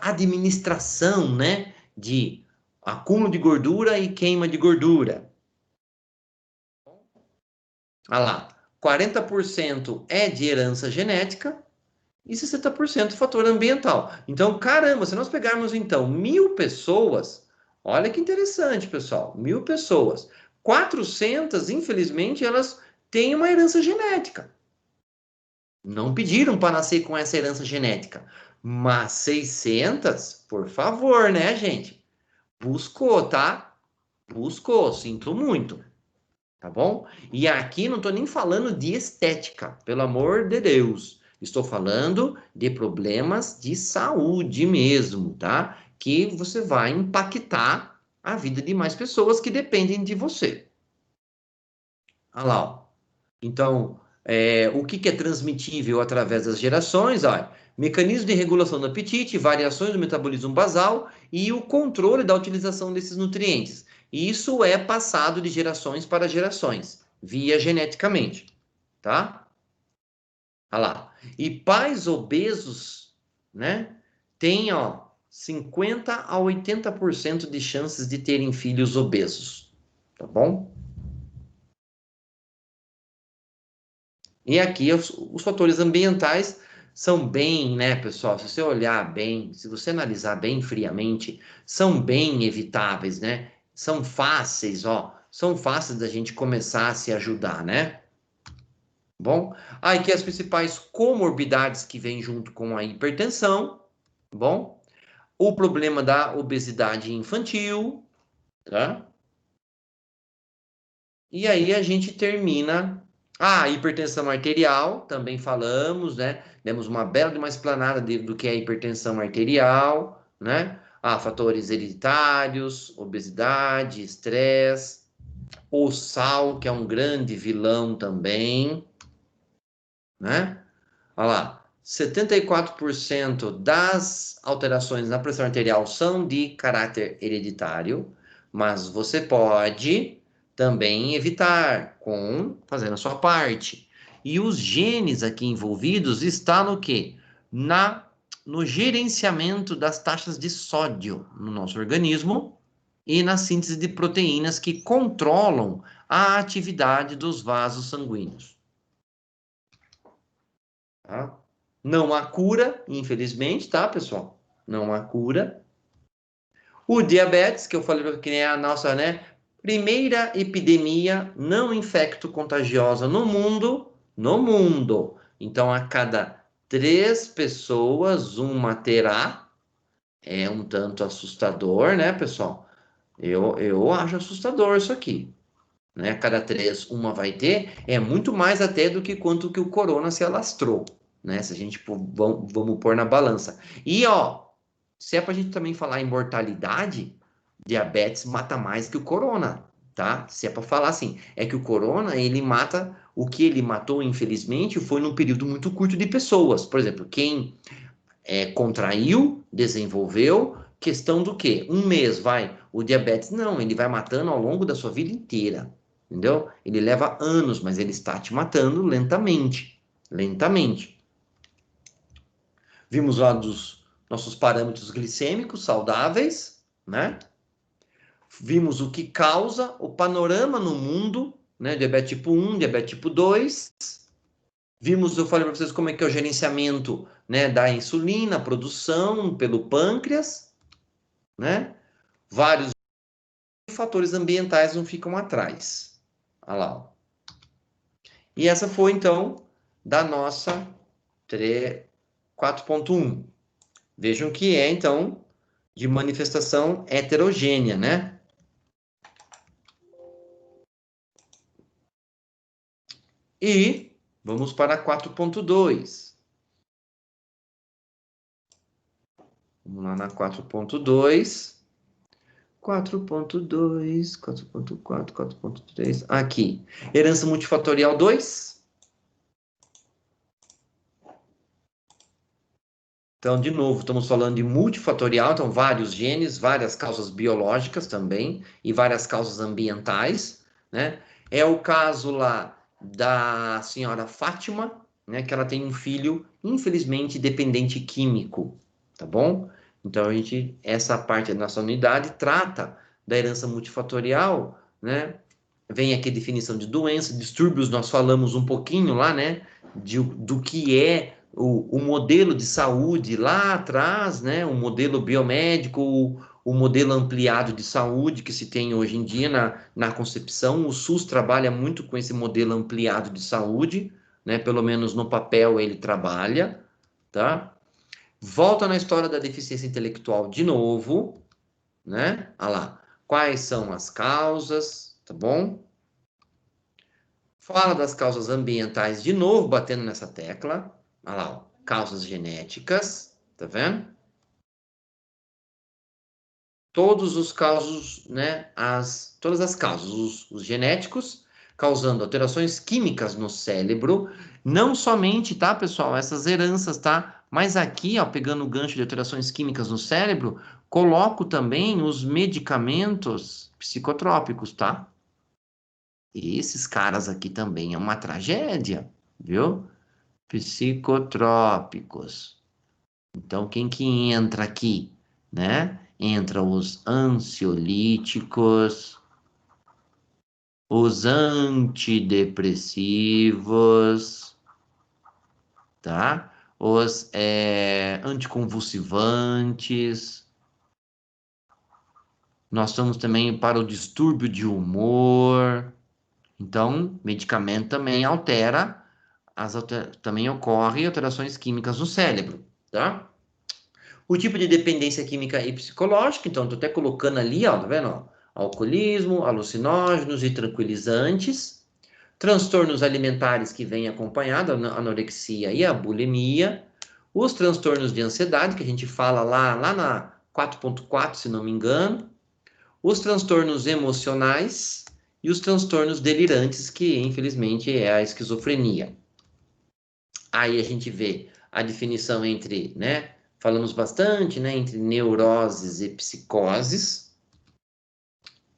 administração, né, de acúmulo de gordura e queima de gordura. Olha lá, 40% é de herança genética e 60% fator ambiental. Então, caramba, se nós pegarmos então 1.000 pessoas, olha que interessante, pessoal, 1.000 pessoas, 400, infelizmente, elas têm uma herança genética. Não pediram para nascer com essa herança genética, mas 600, por favor, né, gente? Buscou, tá? Buscou, sinto muito. Tá bom? E aqui não estou nem falando de estética, pelo amor de Deus. Estou falando de problemas de saúde mesmo, tá? Que você vai impactar a vida de mais pessoas que dependem de você. Olha lá, ó. Então, o que é transmitível através das gerações? Olha, mecanismo de regulação do apetite, variações do metabolismo basal e o controle da utilização desses nutrientes. Isso é passado de gerações para gerações, via geneticamente, tá? Olha lá. E pais obesos, né, têm, ó, 50 a 80% de chances de terem filhos obesos, tá bom? E aqui os fatores ambientais são bem, né, pessoal? Se você olhar bem, se você analisar bem friamente, são bem evitáveis, né? São fáceis, ó. São fáceis da gente começar a se ajudar, né? Bom, aí aqui as principais comorbidades que vêm junto com a hipertensão, bom? O problema da obesidade infantil, tá? E aí a gente termina. Ah, hipertensão arterial, também falamos, né? Demos uma bela de uma explanada do que é hipertensão arterial, né? Ah, fatores hereditários, obesidade, estresse, o sal, que é um grande vilão também, né? Olha lá, 74% das alterações na pressão arterial são de caráter hereditário, mas você pode também evitar fazendo a sua parte. E os genes aqui envolvidos estão no quê? No gerenciamento das taxas de sódio no nosso organismo e na síntese de proteínas que controlam a atividade dos vasos sanguíneos. Tá? Não há cura, infelizmente, tá, pessoal? Não há cura. O diabetes, que eu falei que é a nossa, né, primeira epidemia não infecto-contagiosa no mundo. Então, a cada 3 pessoas, uma terá. É um tanto assustador, né, pessoal? Eu acho assustador isso aqui. Né? A cada 3, uma vai ter. É muito mais até do que quanto que o corona se alastrou, né? Se a gente vamos pôr na balança. E, ó, se é pra gente também falar em mortalidade, diabetes mata mais que o corona, tá? Se é para falar assim, é que o corona, ele mata, o que ele matou, infelizmente, foi num período muito curto de pessoas. Por exemplo, quem contraiu, desenvolveu, questão do quê? Um mês, vai. O diabetes, não, ele vai matando ao longo da sua vida inteira, entendeu? Ele leva anos, mas ele está te matando lentamente, lentamente. Vimos lá dos nossos parâmetros glicêmicos saudáveis, né? Vimos o que causa, o panorama no mundo, né? Diabetes tipo 1, diabetes tipo 2. Vimos, eu falei para vocês como é que é o gerenciamento, né, da insulina, a produção pelo pâncreas, né? Vários fatores ambientais não ficam atrás. Olha lá. Ó. E essa foi, então, da nossa 4.1. Vejam que é, então, de manifestação heterogênea, né? E vamos para 4.2. Vamos lá na 4.2. 4.2, 4.4, 4.3. Aqui. Herança multifatorial 2. Então, de novo, estamos falando de multifatorial, então vários genes, várias causas biológicas também, e várias causas ambientais, né? É o caso lá da senhora Fátima, né? Que ela tem um filho, infelizmente, dependente químico, tá bom? Então, essa parte da nossa unidade trata da herança multifatorial, né? Vem aqui a definição de doença, distúrbios, nós falamos um pouquinho lá, né? Do que é o modelo de saúde lá atrás, né? O modelo biomédico, o modelo ampliado de saúde que se tem hoje em dia na concepção. O SUS trabalha muito com esse modelo ampliado de saúde, né? Pelo menos no papel ele trabalha, tá? Volta na história da deficiência intelectual de novo, né? Olha lá. Quais são as causas, tá bom? Fala das causas ambientais de novo, batendo nessa tecla. Olha lá, ó, causas genéticas, tá vendo? Todos os causos, né? Todas as causas, os genéticos, causando alterações químicas no cérebro. Não somente, tá, pessoal? Essas heranças, tá? Mas aqui, ó, pegando o gancho de alterações químicas no cérebro, coloco também os medicamentos psicotrópicos, tá? Esses caras aqui também é uma tragédia, viu? Psicotrópicos. Então, quem que entra aqui, né? Entra os ansiolíticos, os antidepressivos, tá? Os anticonvulsivantes. Nós estamos também para o distúrbio de humor. Então, medicamento também altera, também ocorre alterações químicas no cérebro, tá? O tipo de dependência química e psicológica, então, estou até colocando ali, ó, tá vendo? Ó, alcoolismo, alucinógenos e tranquilizantes, transtornos alimentares que vêm acompanhado, a anorexia e a bulimia, os transtornos de ansiedade, que a gente fala lá na 4.4, se não me engano, os transtornos emocionais e os transtornos delirantes, que infelizmente é a esquizofrenia. Aí a gente vê a definição entre, né, falamos bastante, né, entre neuroses e psicoses,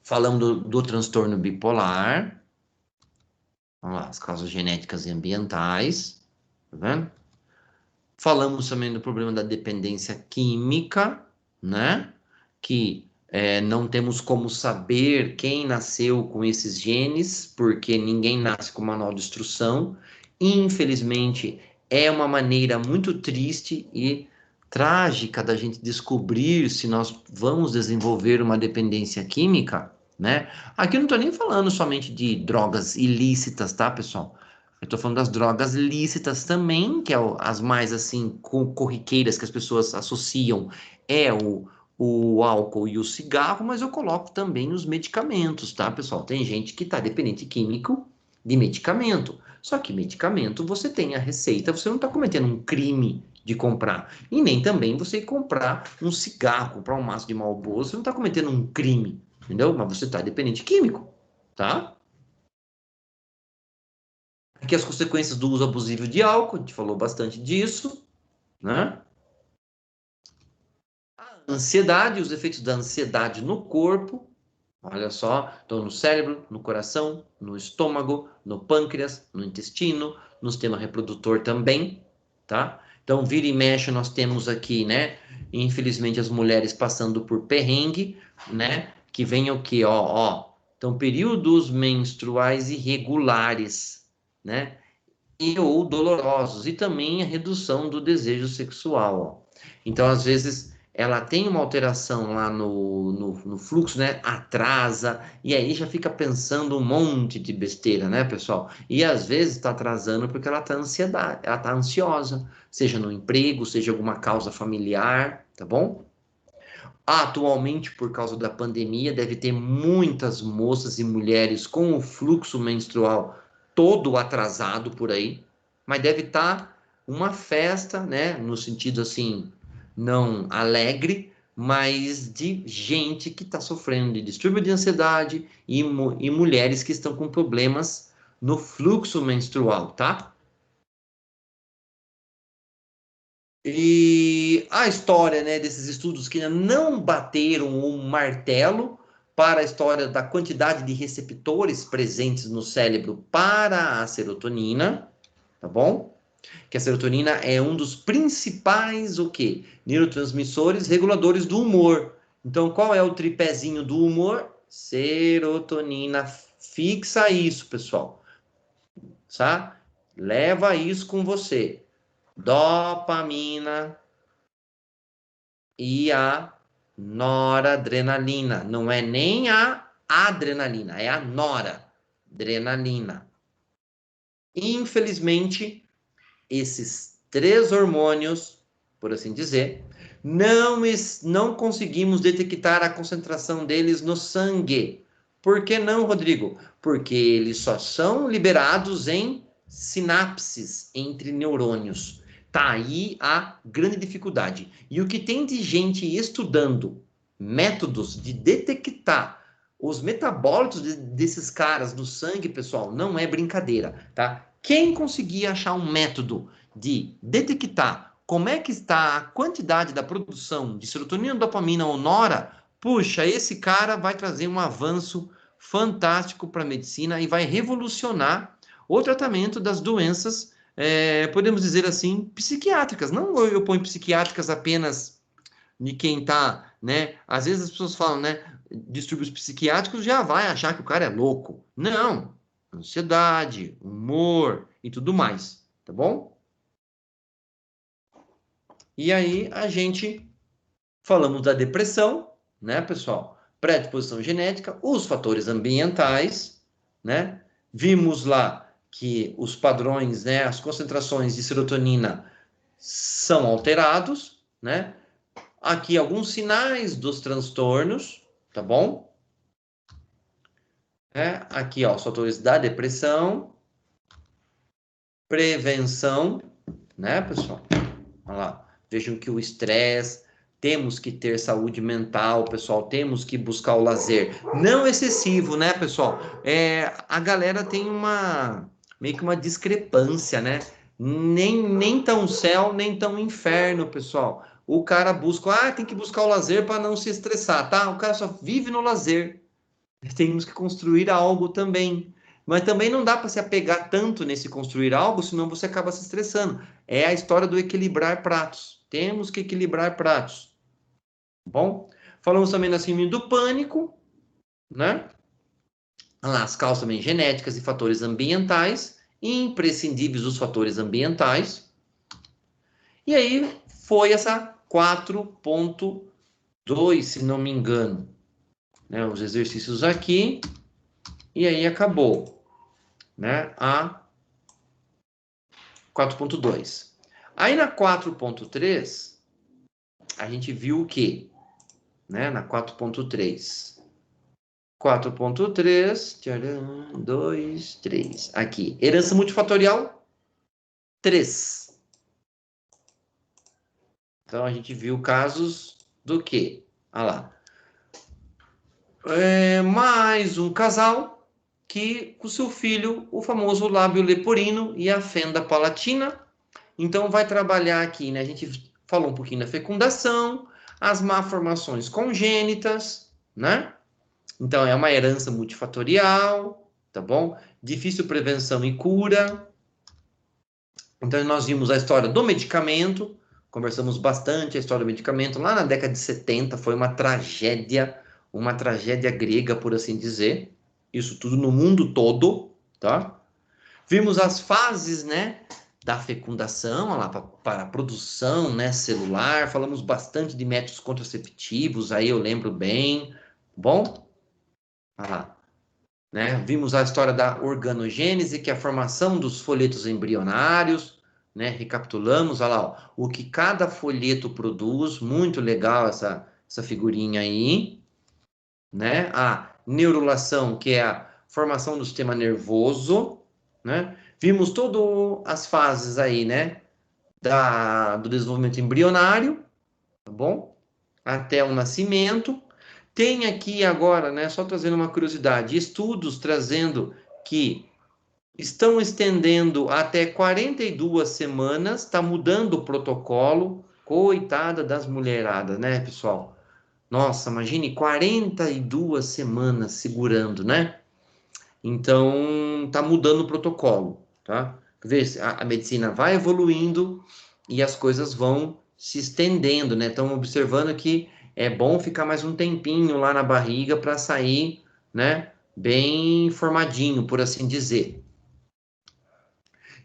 falamos do transtorno bipolar, vamos lá, as causas genéticas e ambientais, tá vendo? Falamos também do problema da dependência química, né, que não temos como saber quem nasceu com esses genes, porque ninguém nasce com manual de instrução. Infelizmente, é uma maneira muito triste e trágica da gente descobrir se nós vamos desenvolver uma dependência química, né? Aqui eu não estou nem falando somente de drogas ilícitas, tá, pessoal? Eu estou falando das drogas lícitas também, que é as mais assim corriqueiras que as pessoas associam, é o álcool e o cigarro, mas eu coloco também os medicamentos, tá, pessoal? Tem gente que está dependente químico de medicamento. Só que medicamento você tem a receita, você não está cometendo um crime de comprar. E nem também você comprar um cigarro, comprar um maço de Marlboro, você não está cometendo um crime, entendeu? Mas você está dependente químico, tá? Aqui as consequências do uso abusivo de álcool, a gente falou bastante disso, né? A ansiedade, os efeitos da ansiedade no corpo, olha só, então no cérebro, no coração, no estômago, no pâncreas, no intestino, no sistema reprodutor também, tá? Então, vira e mexe, nós temos aqui, né? Infelizmente, as mulheres passando por perrengue, né? Que vem o quê? Ó. Então, períodos menstruais irregulares, né? E ou dolorosos, e também a redução do desejo sexual. Ó. Então, às vezes, ela tem uma alteração lá no fluxo, né? Atrasa, e aí já fica pensando um monte de besteira, né, pessoal? E às vezes está atrasando porque ela está ansiedade, ela está ansiosa, seja no emprego, seja alguma causa familiar, tá bom? Atualmente, por causa da pandemia, deve ter muitas moças e mulheres com o fluxo menstrual todo atrasado por aí, mas deve estar uma festa, né? No sentido assim, não alegre, mas de gente que está sofrendo de distúrbio de ansiedade e mulheres que estão com problemas no fluxo menstrual, tá? E a história, né, desses estudos que não bateram o martelo para a história da quantidade de receptores presentes no cérebro para a serotonina, tá bom? Que a serotonina é um dos principais, o quê? Neurotransmissores reguladores do humor. Então, qual é o tripézinho do humor? Serotonina. Fixa isso, pessoal, tá? Leva isso com você. Dopamina e a noradrenalina. Não é nem a adrenalina, é a noradrenalina. Infelizmente, esses três hormônios, por assim dizer, não conseguimos detectar a concentração deles no sangue. Por que não, Rodrigo? Porque eles só são liberados em sinapses entre neurônios. Tá aí a grande dificuldade. E o que tem de gente estudando métodos de detectar os metabólitos desses caras no sangue, pessoal, não é brincadeira, tá? Quem conseguir achar um método de detectar como é que está a quantidade da produção de serotonina, dopamina ou nora, puxa, esse cara vai trazer um avanço fantástico para a medicina e vai revolucionar o tratamento das doenças, podemos dizer assim, psiquiátricas. Não eu ponho psiquiátricas apenas de quem está, né? Às vezes as pessoas falam, né? Distúrbios psiquiátricos já vai achar que o cara é louco. Não. Ansiedade, humor e tudo mais, tá bom? E aí a gente falamos da depressão, né, pessoal? Predisposição genética, os fatores ambientais, né? Vimos lá que os padrões, né, as concentrações de serotonina são alterados, né? Aqui alguns sinais dos transtornos, tá bom? Aqui, ó, os fatores da depressão, prevenção, né, pessoal? Olha lá, vejam que o estresse, temos que ter saúde mental, pessoal, temos que buscar o lazer, não excessivo, né, pessoal? A galera tem meio que uma discrepância, né? Nem tão céu, nem tão inferno, pessoal. O cara busca, tem que buscar o lazer para não se estressar, tá? O cara só vive no lazer. Temos que construir algo também. Mas também não dá para se apegar tanto nesse construir algo, senão você acaba se estressando. É a história do equilibrar pratos. Temos que equilibrar pratos. Bom? Falamos também na síndrome do pânico, né? As causas também genéticas e fatores ambientais, imprescindíveis os fatores ambientais. E aí foi essa 4.2, se não me engano, né? Os exercícios aqui. E aí acabou, né? A 4.2. Aí na 4.3, a gente viu o quê? Né? Na 4.3. 4.3, 2, 3. Aqui, herança multifatorial 3. Então a gente viu casos do quê? Olha lá. Mais um casal que com seu filho, o famoso lábio leporino e a fenda palatina. Então, vai trabalhar aqui, né? A gente falou um pouquinho da fecundação, as malformações congênitas, né? Então, é uma herança multifatorial, tá bom? Difícil prevenção e cura. Então, nós vimos a história do medicamento, conversamos bastante a história do medicamento. Lá na década de 70 foi uma tragédia grega, por assim dizer. Isso tudo no mundo todo, tá? Vimos as fases, né, da fecundação, lá, para a produção, né, celular. Falamos bastante de métodos contraceptivos, aí eu lembro bem. Bom, lá, né? Vimos a história da organogênese, que é a formação dos folhetos embrionários, né? Recapitulamos, olha lá, ó, o que cada folheto produz. Muito legal essa figurinha aí, né? A neurulação, que é a formação do sistema nervoso, né? Vimos todas as fases aí, né? Do desenvolvimento embrionário, tá bom? Até o nascimento. Tem aqui agora, né? Só trazendo uma curiosidade, estudos trazendo que estão estendendo até 42 semanas, está mudando o protocolo. Coitada das mulheradas, né, pessoal? Nossa, imagine 42 semanas segurando, né? Então, tá mudando o protocolo, tá? Vê, a medicina vai evoluindo e as coisas vão se estendendo, né? Estão observando que é bom ficar mais um tempinho lá na barriga para sair, né? Bem formadinho, por assim dizer.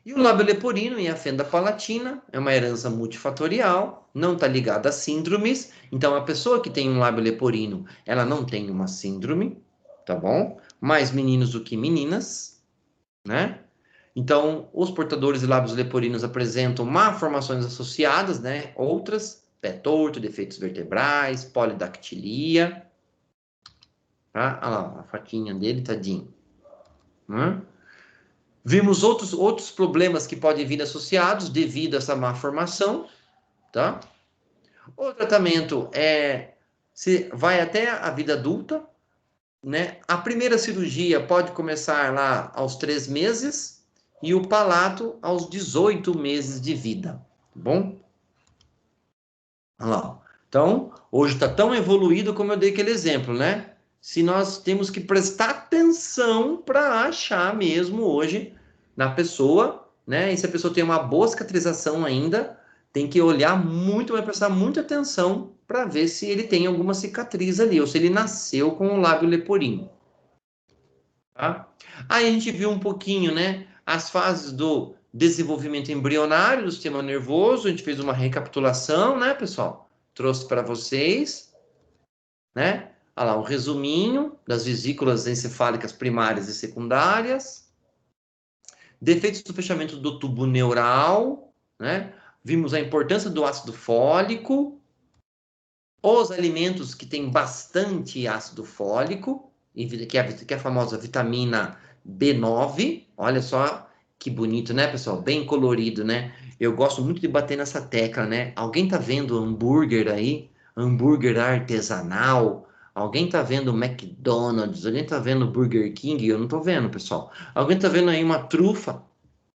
E o lábio leporino e a fenda palatina é uma herança multifatorial, não está ligada a síndromes. Então, a pessoa que tem um lábio leporino, ela não tem uma síndrome, tá bom? Mais meninos do que meninas, né? Então, os portadores de lábios leporinos apresentam malformações associadas, né? Outras, pé torto, defeitos vertebrais, polidactilia, tá? Olha lá, a faquinha dele, tadinho. Né? Vimos outros problemas que podem vir associados devido a essa má formação, tá? O tratamento se vai até a vida adulta, né? A primeira cirurgia pode começar lá aos 3 meses e o palato aos 18 meses de vida, tá bom? Olha lá. Então, hoje está tão evoluído como eu dei aquele exemplo, né? Se nós temos que prestar atenção para achar mesmo hoje na pessoa, né? E se a pessoa tem uma boa cicatrização ainda, tem que olhar muito, vai prestar muita atenção para ver se ele tem alguma cicatriz ali, ou se ele nasceu com o lábio leporino. Tá? Aí a gente viu um pouquinho, né? As fases do desenvolvimento embrionário do sistema nervoso, a gente fez uma recapitulação, né, pessoal? Trouxe para vocês, né? Olha lá, um resuminho das vesículas encefálicas primárias e secundárias. Defeitos do fechamento do tubo neural, né? Vimos a importância do ácido fólico, os alimentos que têm bastante ácido fólico, que é a famosa vitamina B9. Olha só que bonito, né, pessoal? Bem colorido, né? Eu gosto muito de bater nessa tecla, né? Alguém tá vendo hambúrguer aí? Hambúrguer artesanal? Alguém tá vendo McDonald's? Alguém tá vendo Burger King? Eu não tô vendo, pessoal. Alguém tá vendo aí uma trufa?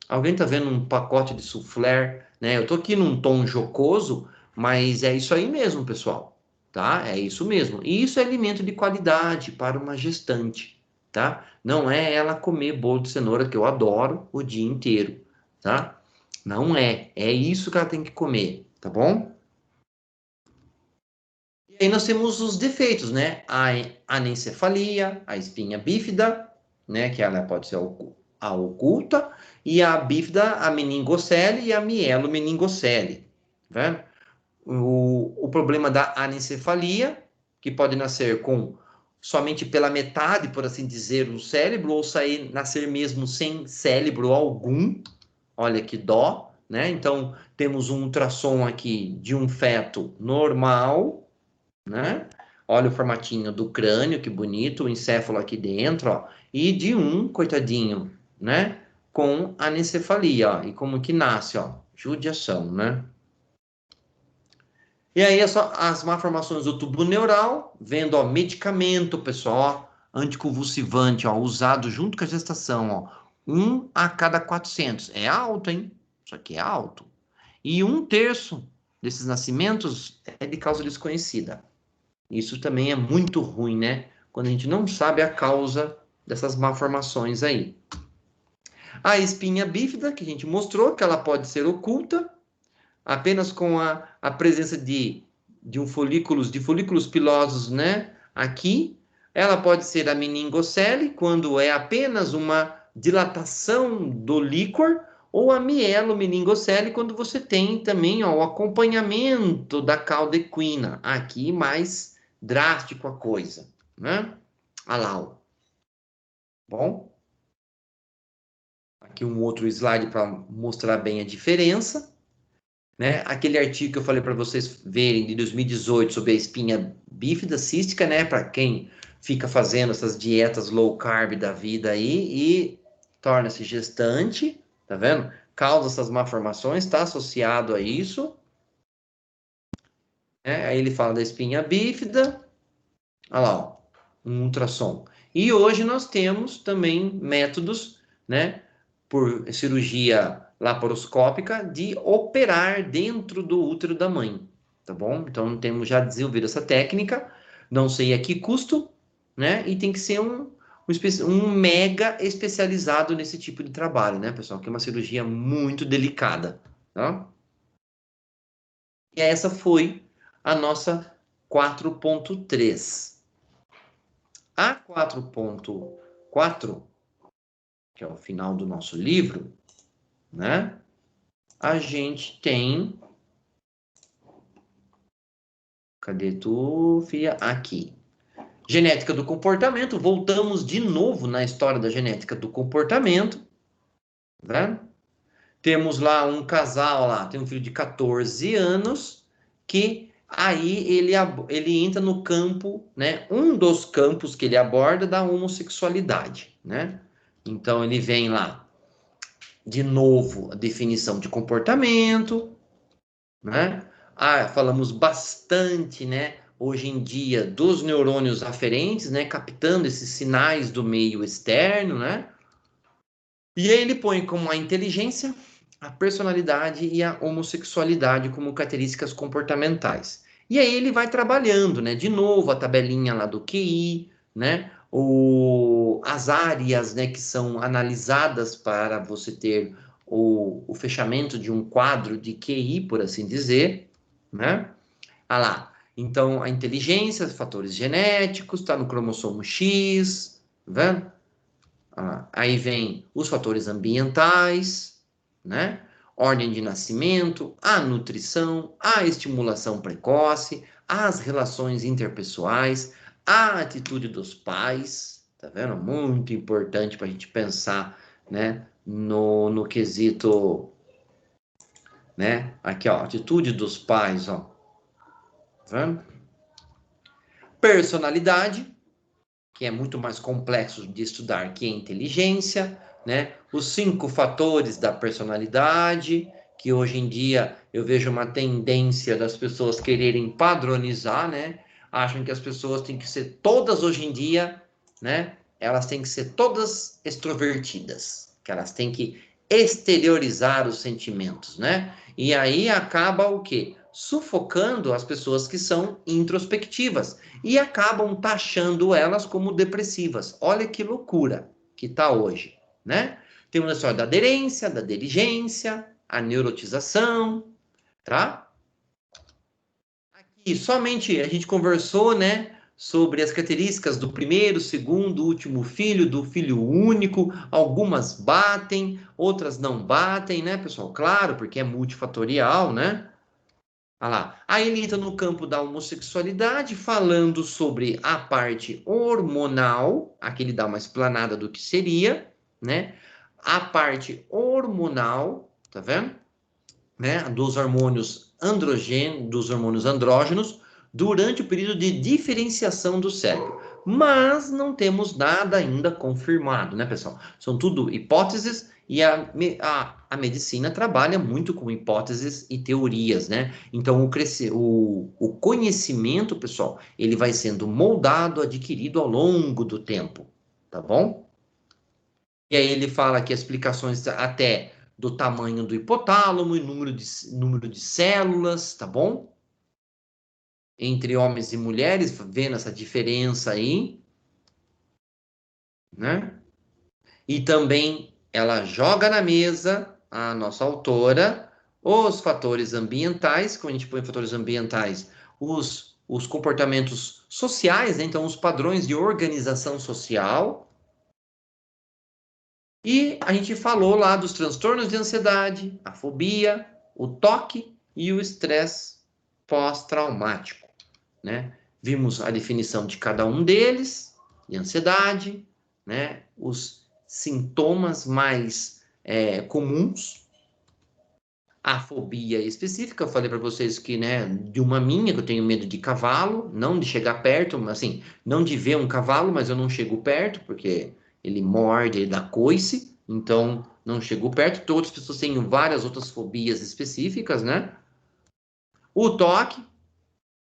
Alguém tá vendo um pacote de soufflé, né? Eu tô aqui num tom jocoso, mas é isso aí mesmo, pessoal, tá? É isso mesmo. E isso é alimento de qualidade para uma gestante, tá? Não é ela comer bolo de cenoura, que eu adoro, o dia inteiro, tá? Não é. É isso que ela tem que comer, tá bom? E aí nós temos os defeitos, né? A anencefalia, a espinha bífida, né? Que ela pode ser a oculta, e a bífida, a meningocele e a mielomeningocele, tá? O problema da anencefalia, que pode nascer com somente pela metade, por assim dizer, do cérebro, ou nascer mesmo sem cérebro algum. Olha que dó, né? Então, temos um ultrassom aqui de um feto normal, né? Olha o formatinho do crânio, que bonito, o encéfalo aqui dentro, ó, e de um, coitadinho, né? Com anencefalia, ó, e como que nasce, ó, judiação, né? E aí as malformações do tubo neural, vendo, ó, medicamento, pessoal, ó, anticonvulsivante, ó, usado junto com a gestação, ó, 1 a cada 400. É alto, hein? Isso aqui é alto. E 1/3 desses nascimentos é de causa desconhecida. Isso também é muito ruim, né? Quando a gente não sabe a causa dessas malformações aí. A espinha bífida, que a gente mostrou, que ela pode ser oculta, apenas com a presença de folículos pilosos, né? Aqui, ela pode ser a meningocele, quando é apenas uma dilatação do líquor, ou a mielomeningocele, quando você tem também, ó, o acompanhamento da cauda equina. Aqui, mais drástico a coisa, né? Olha lá, ó. Bom, aqui um outro slide para mostrar bem a diferença. Né? Aquele artigo que eu falei para vocês verem de 2018 sobre a espinha bífida cística, né? Para quem fica fazendo essas dietas low carb da vida aí e torna-se gestante, tá vendo? Causa essas malformações, está associado a isso. Aí ele fala da espinha bífida, olha lá, ó, um ultrassom. E hoje nós temos também métodos, né, por cirurgia laparoscópica, de operar dentro do útero da mãe, tá bom? Então temos já desenvolvido essa técnica, não sei a que custo, né, e tem que ser um mega especializado nesse tipo de trabalho, né, pessoal? Que é uma cirurgia muito delicada, tá? E essa foi a nossa 4.3. A 4.4, que é o final do nosso livro, né? A gente tem... Cadê tu, filha? Aqui. Genética do comportamento. Voltamos de novo na história da genética do comportamento. Né? Temos lá um casal lá, tem um filho de 14 anos, que aí ele entra no campo, né? Um dos campos que ele aborda da homossexualidade, né? Então ele vem lá, de novo, a definição de comportamento, né? Falamos bastante, né? Hoje em dia, dos neurônios aferentes, né? Captando esses sinais do meio externo, né? E aí ele põe como a inteligência, a personalidade e a homossexualidade como características comportamentais. E aí ele vai trabalhando, né? De novo, a tabelinha lá do QI, né? As áreas, né, que são analisadas para você ter o fechamento de um quadro de QI, por assim dizer, né? Ah lá. Então, a inteligência, fatores genéticos, está no cromossomo X, tá vendo? Aí vem os fatores ambientais, né? Ordem de nascimento, a nutrição, a estimulação precoce, as relações interpessoais, a atitude dos pais, tá vendo? Muito importante para a gente pensar, né? No quesito, né? Aqui, ó, atitude dos pais, ó. Tá vendo? Personalidade, que é muito mais complexo de estudar que a inteligência, né? Os 5 fatores da personalidade, que hoje em dia eu vejo uma tendência das pessoas quererem padronizar, né? Acham que as pessoas têm que ser todas hoje em dia, né? Elas têm que ser todas extrovertidas, que elas têm que exteriorizar os sentimentos, né? E aí acaba o quê? Sufocando as pessoas que são introspectivas e acabam taxando elas como depressivas. Olha que loucura que está hoje, né? Temos a história da aderência, da diligência, a neurotização, tá? Aqui somente a gente conversou, né, sobre as características do primeiro, segundo, último filho, do filho único. Algumas batem, outras não batem, né, pessoal? Claro, porque é multifatorial, né? Olha lá. Aí ele entra no campo da homossexualidade, falando sobre a parte hormonal. Aqui ele dá uma explanada do que seria, né? A parte hormonal, tá vendo? Né? Dos hormônios androgênicos, dos hormônios andrógenos, durante o período de diferenciação do cérebro. Mas não temos nada ainda confirmado, né, pessoal? São tudo hipóteses e a medicina trabalha muito com hipóteses e teorias, né? Então, o conhecimento, pessoal, ele vai sendo moldado, adquirido ao longo do tempo, tá bom? E aí ele fala que explicações até do tamanho do hipotálamo e número de células, tá bom? Entre homens e mulheres, vendo essa diferença aí, né? E também ela joga na mesa, a nossa autora, os fatores ambientais, quando a gente põe fatores ambientais, os comportamentos sociais, né? Então os padrões de organização social. E a gente falou lá dos transtornos de ansiedade, a fobia, o toque e o estresse pós-traumático, né? Vimos a definição de cada um deles, de ansiedade, né? Os sintomas mais comuns, a fobia específica, eu falei para vocês que, né, de uma minha, que eu tenho medo de cavalo, não de chegar perto, assim, não de ver um cavalo, mas eu não chego perto, porque ele morde, ele dá coice, Então, não chegou perto. Outras pessoas têm várias outras fobias específicas, né? O toque,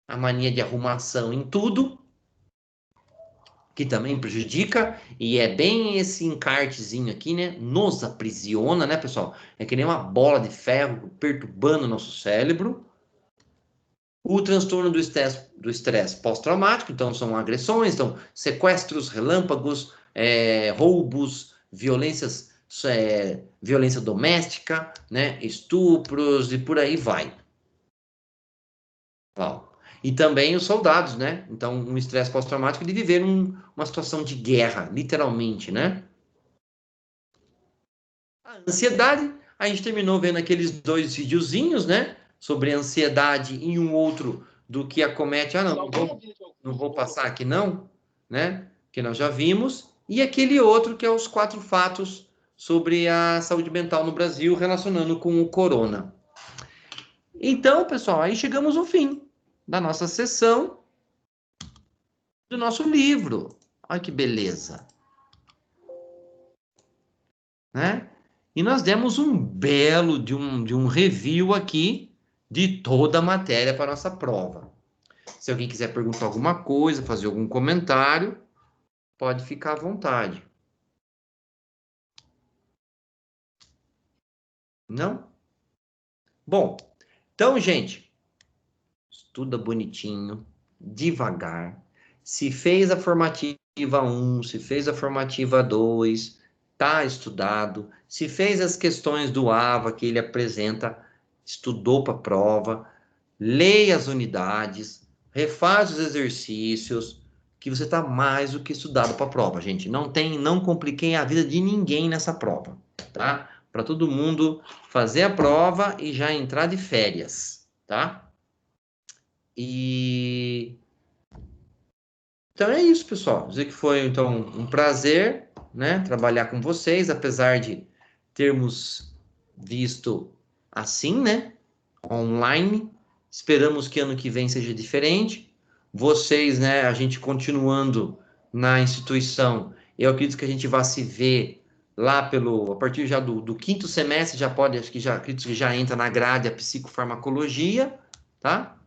a mania de arrumação em tudo, que também prejudica, e é bem esse encartezinho aqui, né? Nos aprisiona, né, pessoal? É que nem uma bola de ferro perturbando o nosso cérebro. O transtorno do estresse pós-traumático, então são agressões, então sequestros, relâmpagos, roubos, violência doméstica, né, estupros e por aí vai. Bom, e também os soldados, né? Então, um estresse pós-traumático de viver uma situação de guerra, literalmente, né? A ansiedade, a gente terminou vendo aqueles 2 videozinhos, né? Sobre ansiedade e um outro do que acomete. Ah, não vou passar aqui, não, né? Que nós já vimos. E aquele outro que é os 4 fatos sobre a saúde mental no Brasil relacionando com o corona. Então, pessoal, aí chegamos ao fim da nossa sessão do nosso livro. Olha que beleza, né? E nós demos um belo de um review aqui de toda a matéria para nossa prova. Se alguém quiser perguntar alguma coisa, fazer algum comentário, pode ficar à vontade. Não? Bom, então, gente, estuda bonitinho, devagar. Se fez a formativa 1, se fez a formativa 2, tá estudado. Se fez as questões do AVA que ele apresenta, estudou para a prova, leia as unidades, refaz os exercícios, que você está mais do que estudado para a prova, gente. Não compliquem a vida de ninguém nessa prova, tá? Para todo mundo fazer a prova e já entrar de férias, tá? E então é isso, pessoal. Dizer que foi então um prazer, né, trabalhar com vocês, apesar de termos visto assim, né, online. Esperamos que ano que vem seja diferente. Vocês, né, a gente continuando na instituição, eu acredito que a gente vai se ver lá a partir já do quinto semestre, já pode, acho que já, acredito que já entra na grade a psicofarmacologia, tá?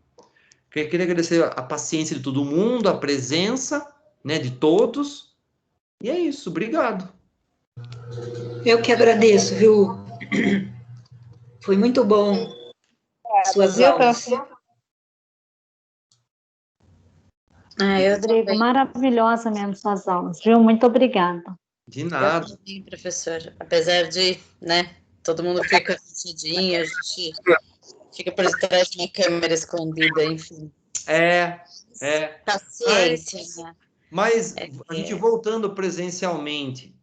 Queria agradecer a paciência de todo mundo, a presença, né, de todos. E é isso, obrigado. Eu que agradeço, viu? Foi muito bom suas aulas. Rodrigo, maravilhosa mesmo suas aulas, viu? Muito obrigada. De nada. Sim, professor. Apesar de, né, todo mundo fica assustadinho, a gente fica por trás de uma câmera escondida, enfim. Paciência, né? Mas a gente voltando presencialmente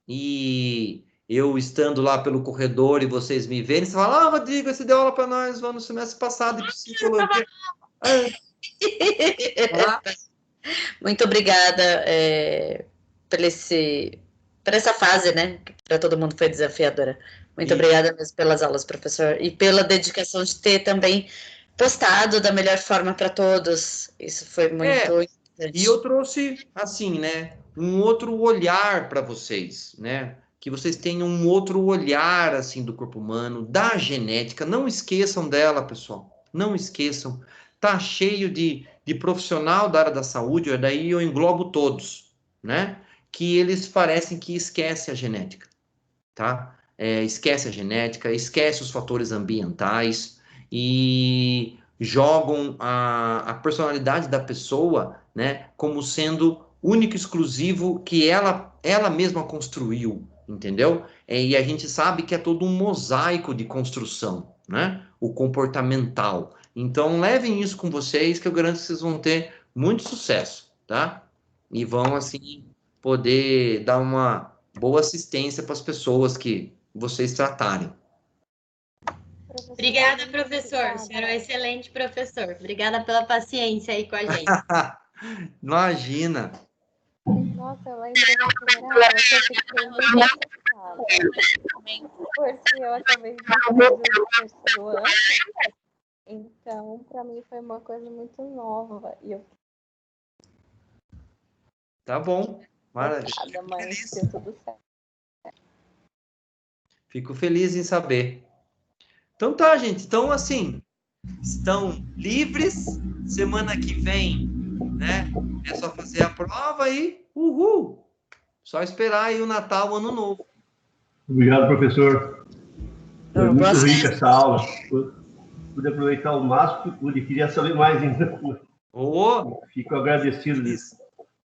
e eu estando lá pelo corredor e vocês me verem, você fala, Rodrigo, você deu aula para nós no semestre passado de psicologia. Muito obrigada por essa fase, né? Que para todo mundo foi desafiadora. Muito obrigada mesmo pelas aulas, professor, e pela dedicação de ter também postado da melhor forma para todos. Isso foi muito importante. E eu trouxe, assim, né, um outro olhar para vocês, né? Que vocês tenham um outro olhar, assim, do corpo humano, da genética. Não esqueçam dela, pessoal. Não esqueçam. Tá cheio de profissional da área da saúde, daí eu englobo todos, né? Que eles parecem que esquecem a genética, tá? Esquece a genética, esquece os fatores ambientais e jogam a personalidade da pessoa, né, como sendo único e exclusivo que ela mesma construiu, entendeu? E a gente sabe que é todo um mosaico de construção, né? O comportamental. Então levem isso com vocês, que eu garanto que vocês vão ter muito sucesso, tá? E vão assim poder dar uma boa assistência para as pessoas que vocês tratarem. Obrigada, professor. O senhor é um excelente professor. Obrigada pela paciência aí com a gente. Imagina. Nossa, eu lembro da primeira aula que eu fiquei muito assustada. Porque eu acabei de fazer o terceiro ano. Então, para mim foi uma coisa muito nova. E eu Tá bom. Maravilha. mas deu tudo certo. Fico feliz em saber. Então tá, gente. Então, assim, estão livres. Semana que vem, né? É só fazer a prova e uhul! Só esperar aí o Natal, o Ano Novo. Obrigado, professor. Foi muito Boa rica essa aula. Pude aproveitar o máximo que pude. Queria saber mais ainda. Ô, Fico agradecido de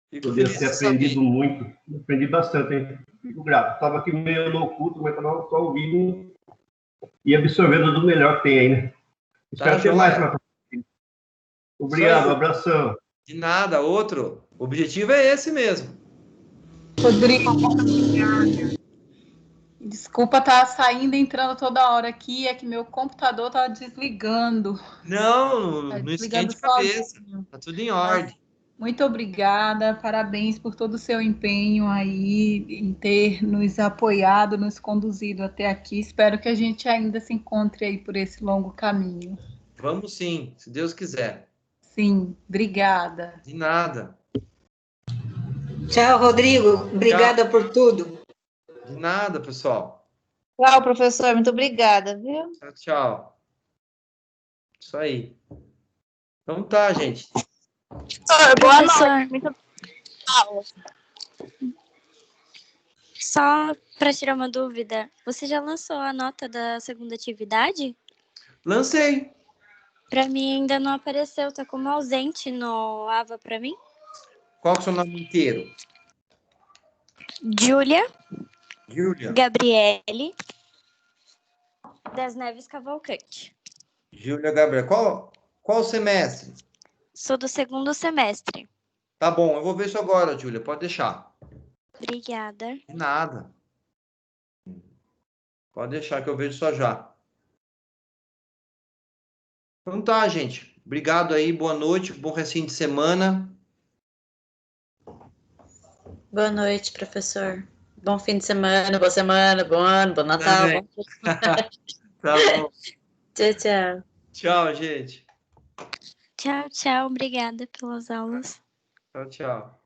fico poder feliz ter de saber. aprendido muito. Aprendi bastante, hein? Fico grato. Estava aqui meio no oculto, mas estava só ouvindo e absorvendo do melhor que tem aí, né? Espero ter mais joia. para frente. Isso Obrigado, aí. abração. De nada, outro. O objetivo é esse mesmo. Rodrigo, desculpa estar saindo e entrando toda hora aqui, é que meu computador tá desligando. Não, Tá não desligando esquente a cabeça. sozinho. Tá tudo em ordem. Muito obrigada, parabéns por todo o seu empenho aí em ter nos apoiado, nos conduzido até aqui. Espero que a gente ainda se encontre aí por esse longo caminho. Vamos sim, se Deus quiser. Sim, obrigada. De nada. Tchau, Rodrigo. Obrigada por tudo. De nada, pessoal. Tchau, professor. Muito obrigada, viu? Tchau, tchau. Isso aí. Então tá, gente. Boa noite. Muito Só para tirar uma dúvida, você já lançou a nota da segunda atividade? Lancei. Para mim ainda não apareceu, tá como ausente no AVA para mim. Qual que é o seu nome inteiro? Júlia Júlia. Gabriele das Neves Cavalcante. Júlia Gabriel. Qual semestre? Sou do segundo semestre. Tá bom, eu vou ver isso agora, Júlia. Pode deixar. Obrigada. De nada. Pode deixar que eu vejo só já. Então tá, gente. Obrigado aí, boa noite, bom restinho de semana. Boa noite, professor. Bom fim de semana, boa semana, bom ano, bom Natal. Também. Bom... Tá bom. Tchau, tchau. Tchau, gente. Tchau, tchau. Obrigada pelas aulas. Tchau, tchau.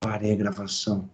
Parei a gravação.